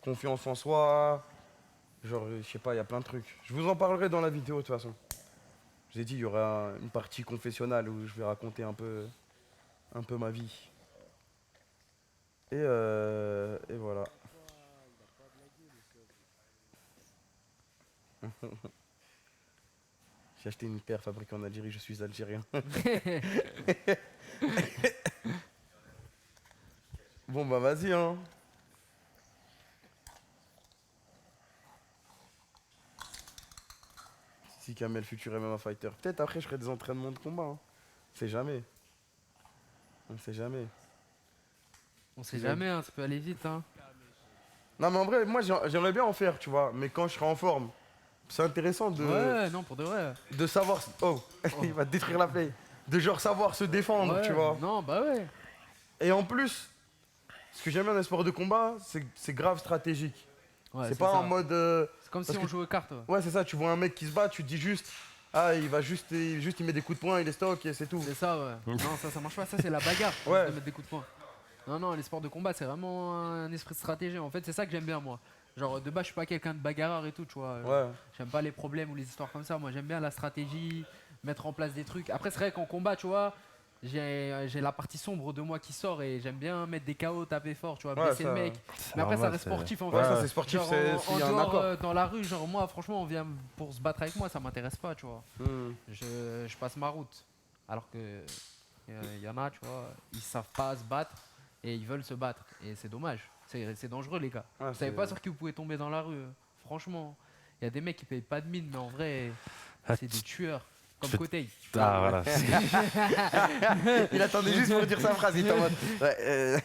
Confiance en soi, genre je sais pas, il y a plein de trucs. Je vous en parlerai dans la vidéo de toute façon. Je vous ai dit, il y aura une partie confessionnelle où je vais raconter un peu ma vie. Et voilà. J'ai acheté une paire fabriquée en Algérie, je suis algérien. Bon bah vas-y hein. Si Kamel, futur MMA fighter. Peut-être après je ferai des entraînements de combat. Hein. On sait jamais. On sait jamais. On sait jamais, hein, ça peut aller vite. Hein. Non mais en vrai, moi j'aimerais bien en faire, tu vois. Mais quand je serai en forme, c'est intéressant Ouais, non, pour de vrai. de savoir... Oh, il va détruire la play. De genre savoir se défendre, Ouais, tu vois. Non, bah ouais. Et en plus, ce que j'aime bien dans les sports de combat, c'est grave stratégique. Ouais, c'est pas ça. en mode... C'est comme si parce on que- jouait aux cartes. Ouais. Ouais, c'est ça, tu vois un mec qui se bat, tu te dis juste... Ah, il va juste, il met des coups de poing, il est stock et c'est tout. C'est ça, ouais. Non, ça marche pas. Ça, c'est la bagarre. Ouais. De mettre des coups de poing. Non, les sports de combat, c'est vraiment un esprit de stratégie. En fait, c'est ça que j'aime bien, moi. Genre, de base, je suis pas quelqu'un de bagarreur et tout, tu vois. Ouais. J'aime pas les problèmes ou les histoires comme ça. Moi, j'aime bien la stratégie, mettre en place des trucs. Après, c'est vrai qu'en combat, tu vois, j'ai la partie sombre de moi qui sort et j'aime bien mettre des KO, taper fort, tu vois, Ouais, blesser ça- le mec. Mais après, ça normal, reste c'est- sportif en Ouais, fait. ça c'est sportif, Genre, c'est en s'il y a un dehors, accord. dans la rue, genre moi, franchement, on vient pour se battre avec moi, ça m'intéresse pas, tu vois. Hmm. Je passe ma route. Alors que y en a, tu vois, ils savent pas se battre et ils veulent se battre. Et c'est dommage. C'est dangereux, les gars. Ouais, Vous savez c'est- pas sur qui vous pouvez tomber dans la rue. Franchement, il y a des mecs qui payent pas de mine, mais en vrai, c'est des tueurs. Comme fais- Kotei. Ah voilà. Il attendait juste pour dire sa phrase, il était en mode... Ouais,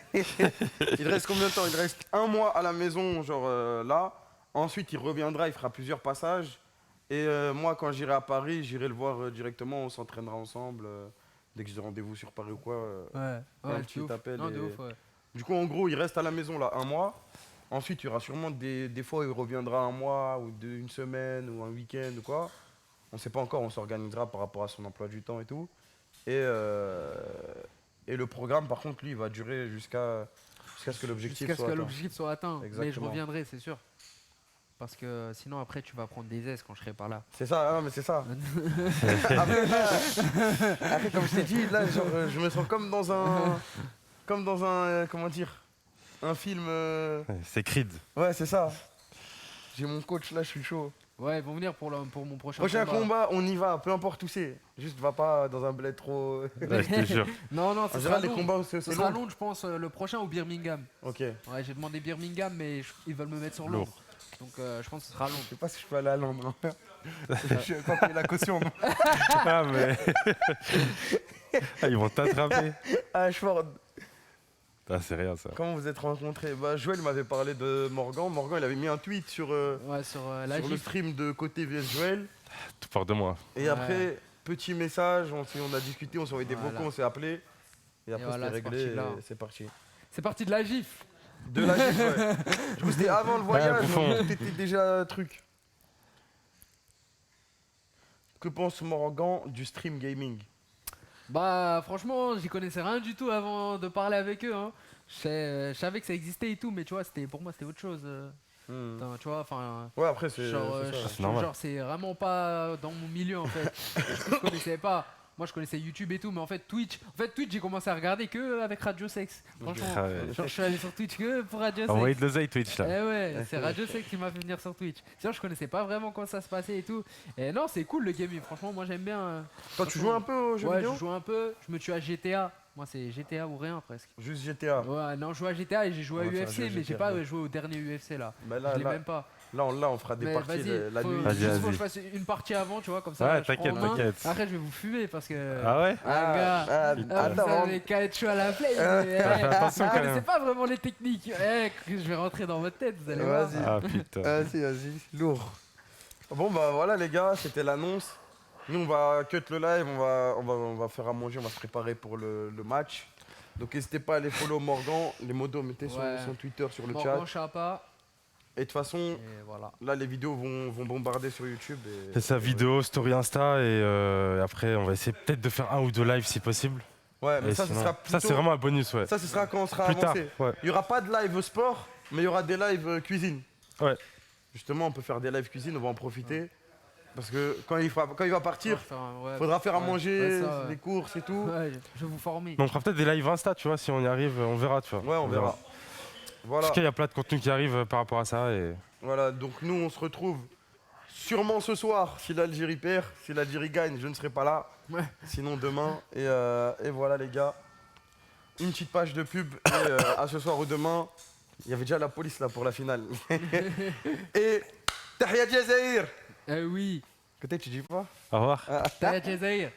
il reste combien de temps? Il reste un mois à la maison, genre là. Ensuite, il reviendra, il fera plusieurs passages. Et moi, quand j'irai à Paris, j'irai le voir directement, on s'entraînera ensemble. Dès que j'ai rendez-vous sur Paris ou quoi. Ouais, un ouais, petit de ouf. appel Non, de et- ouf, ouais. Du coup, en gros, il reste à la maison là un mois. Ensuite, il y aura sûrement des fois où il reviendra un mois ou une semaine ou un week-end ou quoi. On sait pas encore, on s'organisera par rapport à son emploi du temps et tout. Et le programme, par contre, lui, il va durer jusqu'à ce que l'objectif Jusqu'à ce soit que atteint. l'objectif soit atteint. Mais je Exactement. reviendrai, c'est sûr. Parce que sinon, après, tu vas prendre des aises quand je serai pas là. C'est ça, ah, mais c'est ça. Après, comme je t'ai dit, là, genre, je me sens comme dans un, comment dire, un film. C'est Creed. Ouais, c'est ça. J'ai mon coach là, je suis chaud. Ouais, ils vont venir pour mon prochain Prochain combat, on y va, peu importe où c'est. Juste va pas dans un bled trop. Ouais, je te jure. Non, En ce sera général, les Londres. combats, Ce c'est sera long. Londres, je pense, le prochain ou Birmingham. Ok. Ouais, j'ai demandé Birmingham, mais ils veulent me mettre sur Lourd. Londres. Donc je pense que ce sera Londres. Je sais pas si je peux aller à Londres. hein. Je vais pas payer la caution. non. Ah mais. Ah, ils vont t'attraper. Ashford, Ah, c'est rien ça. comment vous êtes rencontrés? Bah, Joël m'avait parlé de Morgan. Morgan, il avait mis un tweet sur, Ouais, sur la sur le gif. stream de côté vs Joël. Tout part de moi. Et Ouais. après, petit message, on a discuté, on s'est envoyé des Voilà. vocaux, on s'est appelé. Et après, voilà, c'était c'est réglé, parti de là. et c'est parti. C'est parti de la gif. De la gif, ouais. Du coup, c'était avant le voyage, bouffon. donc tout était déjà truc. Que pense Morgan du stream gaming? Bah, franchement, j'y connaissais rien du tout avant de parler avec eux. Hein. Je savais que ça existait et tout, mais tu vois, pour moi, c'était autre chose. Hmm. Attends, tu vois, enfin. Ouais, après, c'est Genre, c'est ça. c'est normal. genre, c'est vraiment pas dans mon milieu en fait. Je connaissais pas. Moi, je connaissais YouTube et tout, mais en fait, Twitch, j'ai commencé à regarder que avec Radio Sex. Franchement, Ah ouais. genre, je suis allé sur Twitch que pour Radio Envoyez Sex. de l'oseille Twitch là. Eh ouais, c'est Radio Sex qui m'a fait venir sur Twitch. Sinon, je connaissais pas vraiment comment ça se passait et tout. Et non, c'est cool le gaming. Franchement, moi, j'aime bien. Toi, tu joues un peu aux jeux Ouais, vidéo? je joue un peu. Je me tue à GTA. Moi, c'est GTA ou rien presque. Juste GTA. Ouais, non, je joue à GTA et j'ai joué à Ouais, c'est un UFC, jeu mais j'ai GTA, pas ouais. joué au dernier UFC là. Bah Je l'ai là, même pas. on fera des Mais parties vas-y, la faut nuit. Vas-y, juste faut que vas-y. je fasse une partie avant, tu vois, comme ça. Ouais, je prends t'inquiète, en main. t'inquiète. Après, je vais vous fumer parce que. Ah ouais gars, vous attends. avez qu'à être chaud à la play. Fais attention Vous quand connaissez même. pas vraiment les techniques. Que je vais rentrer dans votre tête, vous allez voir. Vas-y. Ah putain. Vas-y, lourd. Bon bah voilà les gars, c'était l'annonce. Nous on va cut le live, on va faire à manger, on va se préparer pour le match. Donc n'hésitez pas à aller follow Morgan, les modos mettez Ouais. son Twitter sur le Morgan chat. Chapa. Et de toute façon, Et voilà. là, les vidéos vont bombarder sur YouTube. C'est sa vidéo, story Insta et après on va essayer peut-être de faire 1 ou 2 lives si possible. Ouais, mais Et ça, ce sinon- sera plutôt... ça c'est vraiment un bonus, ouais. Ça, ce sera quand on sera Plus tard, avancé. ouais. Il n'y aura pas de live sport, mais il y aura des lives cuisine. Ouais. Justement, on peut faire des lives cuisine, on va en profiter. Parce que quand il va partir, Ouais, faudra faire à ouais, manger, ouais, ça, ouais. les courses et tout. Ouais, je vais vous former. Mais on fera peut-être des lives Insta, tu vois, si on y arrive, on verra, tu vois. Ouais, on verra. En Voilà. tout cas, il y a plein de contenu qui arrive par rapport à ça et Voilà, donc nous, on se retrouve sûrement ce soir. Si l'Algérie perd, si l'Algérie gagne, je ne serai pas là. Ouais. Sinon, demain. Et voilà, les gars. Une petite page de pub. Et à ce soir ou demain, il y avait déjà la police là pour la finale. Et Tahia Jazair. Eh oui. Peut-être tu dis pas au revoir. Tahia Jazair.